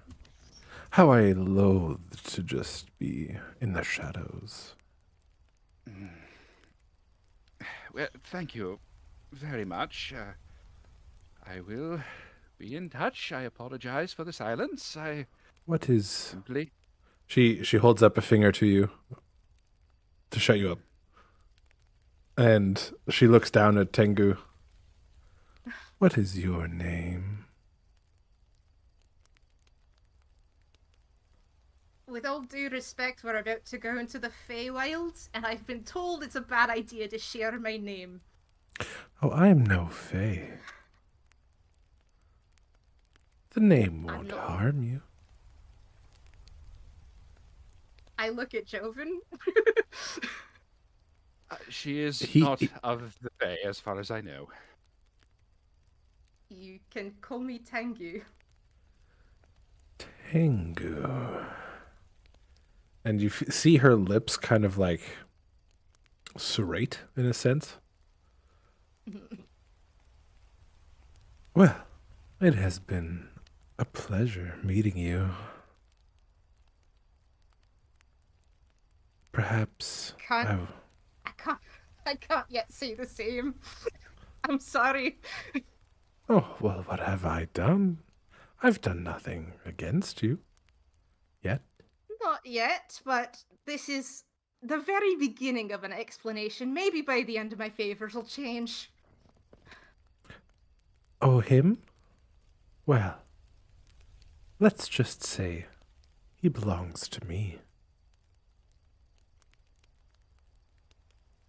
How I loathe to just be in the shadows. Well, thank you very much. I will be in touch. I apologize for the silence. What is... Simply... She holds up a finger to you to shut you up. And she looks down at Tengu. What is your name? with all due respect, we're about to go into the Feywilds, and I've been told it's a bad idea to share my name. Oh, I am no fae. The name I'm won't not. harm you. I look at Joven. She is He- not he- of the Fae, as far as I know. You can call me Tengu. Tengu. And you see her lips kind of like serrate in a sense. Well, it has been a pleasure meeting you. Perhaps Can't- I- I can't yet say the same. I'm sorry. Oh, well, what have I done? I've done nothing against you. Yet. Not yet, but this is the very beginning of an explanation. Maybe by the end of my favors will change. Oh, him? Well, let's just say he belongs to me.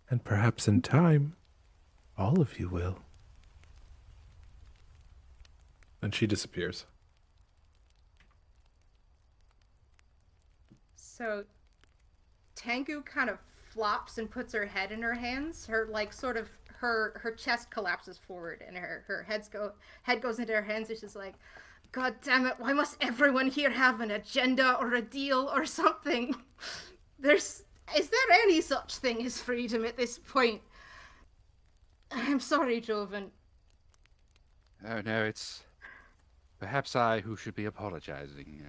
And perhaps in time, all of you will. And she disappears. So Tengu kind of flops and puts her head in her hands. Her like sort of her chest collapses forward and her head goes into her hands, and she's like, God damn it, why must everyone here have an agenda or a deal or something? Is there any such thing as freedom at this point? I'm sorry, Joven. Oh no, it's perhaps I who should be apologizing.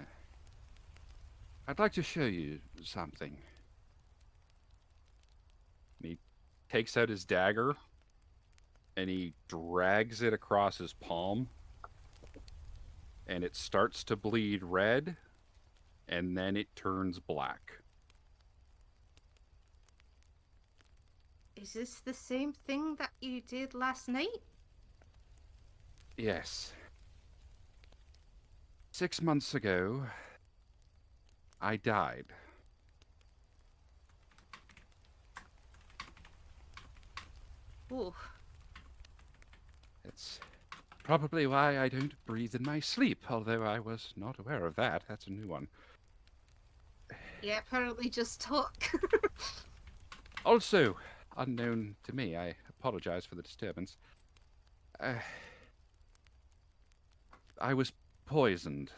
I'd like to show you something. He takes out his dagger and he drags it across his palm, and it starts to bleed red, and then it turns black. Is this the same thing that you did last night? Yes. 6 months ago, I died. Ooh. It's probably why I don't breathe in my sleep, although I was not aware of that. That's a new one. Yeah, apparently just talk. Also, unknown to me, I apologize for the disturbance. I was poisoned.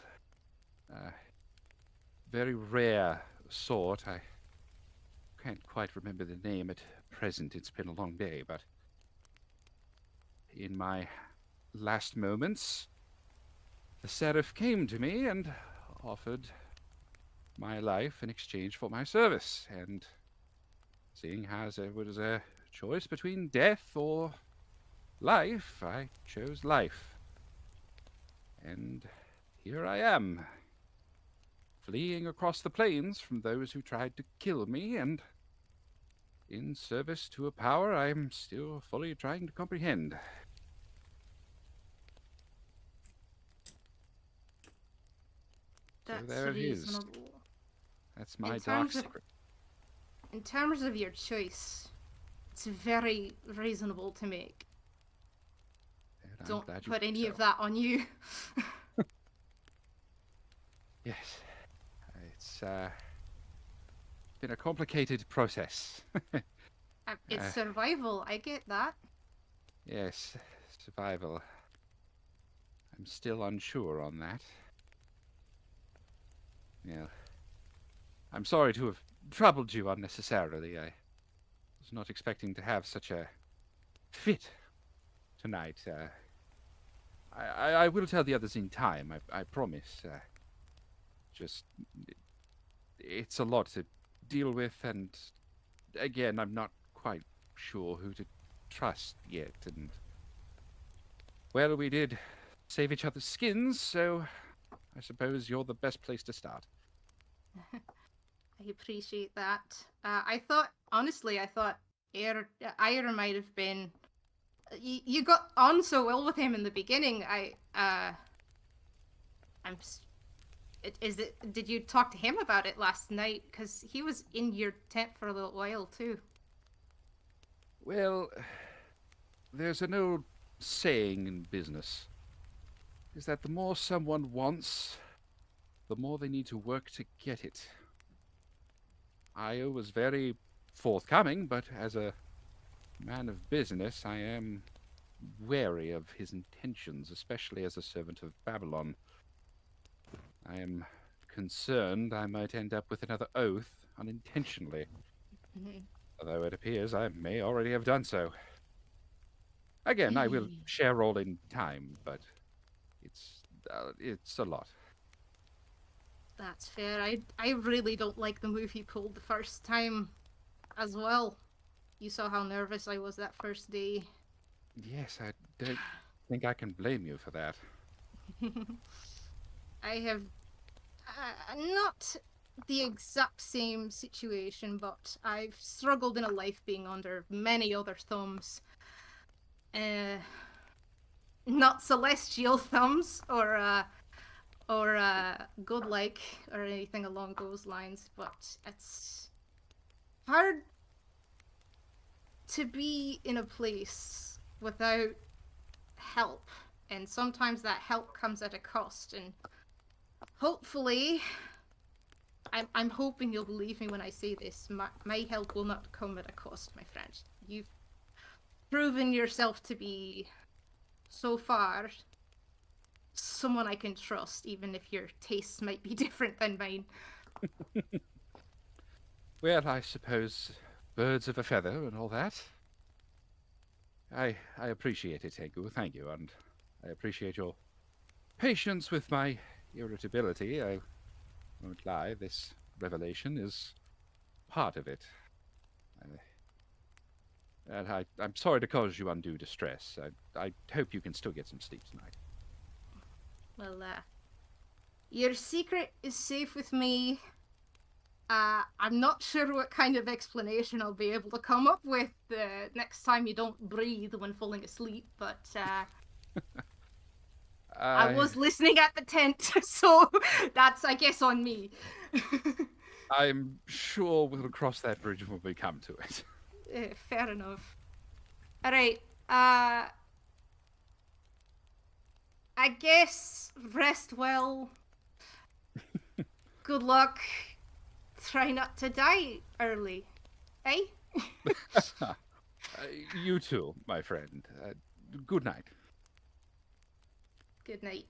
Very rare sort. I can't quite remember the name at present. It's been a long day, but in my last moments, the Seraph came to me and offered my life in exchange for my service, and seeing as there was a choice between death or life, I chose life. And here I am, fleeing across the plains from those who tried to kill me, and in service to a power I'm still fully trying to comprehend. That's there it is. reasonable. That's my In dark terms of- secret. In terms of your choice, it's very reasonable to make. And I'm Don't glad you put think any so. of that on you. Yes. It's been a complicated process. It's survival, I get that. Yes, survival. I'm still unsure on that. Yeah. I'm sorry to have troubled you unnecessarily. I was not expecting to have such a fit tonight. I will tell the others in time, I promise. Just, it's a lot to deal with, and again, I'm not quite sure who to trust yet, and well, we did save each other's skins, so I suppose you're the best place to start. I appreciate that. I thought Ira might have been. You got on so well with him in the beginning. Is it? Did you talk to him about it last night? Because he was in your tent for a little while too. Well, there's an old saying in business, is that the more someone wants, the more they need to work to get it. Io was very forthcoming, but as a man of business, I am wary of his intentions, especially as a servant of Babylon. I am concerned I might end up with another oath unintentionally, although it appears I may already have done so. Again, I will share all in time, but it's a lot. That's fair. I really don't like the move he pulled the first time as well. You saw how nervous I was that first day. Yes, I don't think I can blame you for that. I have not the exact same situation, but I've struggled in a life being under many other thumbs. Not celestial thumbs or godlike or anything along those lines, but it's hard to be in a place without help, and sometimes that help comes at a cost, and hopefully I'm hoping you'll believe me when I say this. My help will not come at a cost, my friend. You've proven yourself to be, so far, someone I can trust, even if your tastes might be different than mine. Well, I suppose birds of a feather and all that. I appreciate it, Tengu. Thank you, and I appreciate your patience with my irritability. I won't lie, this revelation is part of it. I'm sorry to cause you undue distress. I hope you can still get some sleep tonight. Well, your secret is safe with me. I'm not sure what kind of explanation I'll be able to come up with next time you don't breathe when falling asleep, but I was listening at the tent, so that's, I guess, on me. I'm sure we'll cross that bridge when we come to it. Fair enough. Alright, I guess rest well. Good luck. Try not to die early. Eh? You too, my friend. Good night. Good night.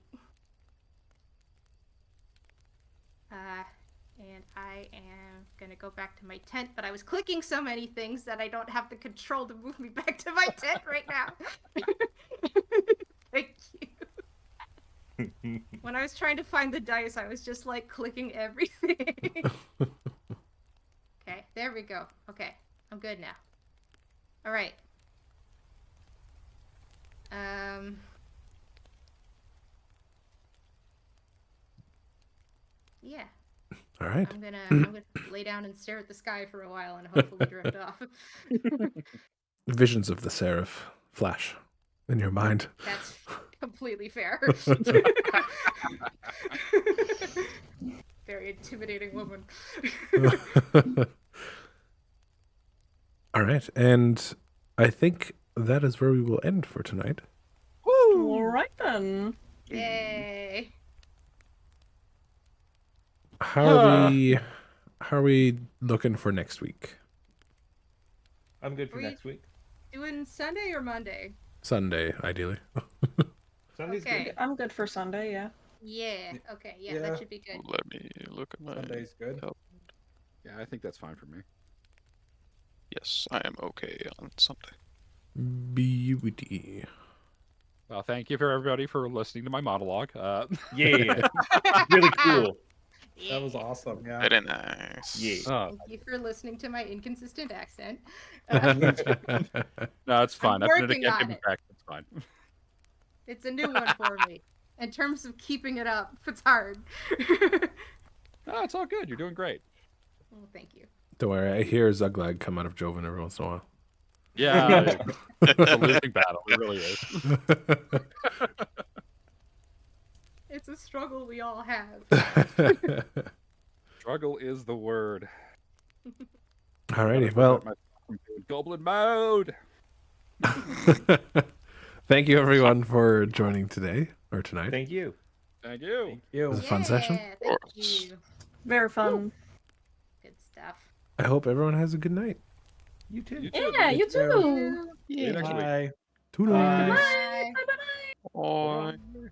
And I am gonna go back to my tent, but I was clicking so many things that I don't have the control to move me back to my tent right now. Thank you. When I was trying to find the dice, I was just like clicking everything. Okay, there we go. Okay, I'm good now. All right. Yeah. All right. I'm gonna lay down and stare at the sky for a while and hopefully drift off. Visions of the Seraph flash in your mind. That's completely fair. Very intimidating woman. All right, and I think that is where we will end for tonight. All right then. Yay. How are we looking for next week? I'm good for We- next week. Doing Sunday or Monday? Sunday, ideally. Sunday's Okay. good. I'm good for Sunday, yeah. Yeah. Okay. Yeah, Yeah. that should be good. Let me look at my. Sunday's good. Yeah, I think that's fine for me. Yes, I am okay on Sunday. Beauty. Well, thank you for everybody for listening to my monologue. Yeah. Really cool. That was awesome. Yeah. Very nice. Yeah. Thank you for listening to my inconsistent accent. No, it's fine. I'm I've been working getting on it it. back. It's fine. It's a new one for me. In terms of keeping it up, it's hard. No, it's all good. You're doing great. Well, thank you. Don't worry, I hear Zuglag come out of Joven every once in a while. Yeah, it's a losing battle. It really is. it's a struggle we all have. Struggle is the word. Alrighty, Gotta well, prevent myself from doing goblin mode. thank you everyone for joining today or tonight. Thank you. Thank you. Thank you. It was a fun session. Yeah, thank you. Very fun. Good stuff. I hope everyone has a good night. You too. You too. Yeah, you too. too. See you next week. Bye. Toodles. Bye. Bye. Bye. Bye. Bye.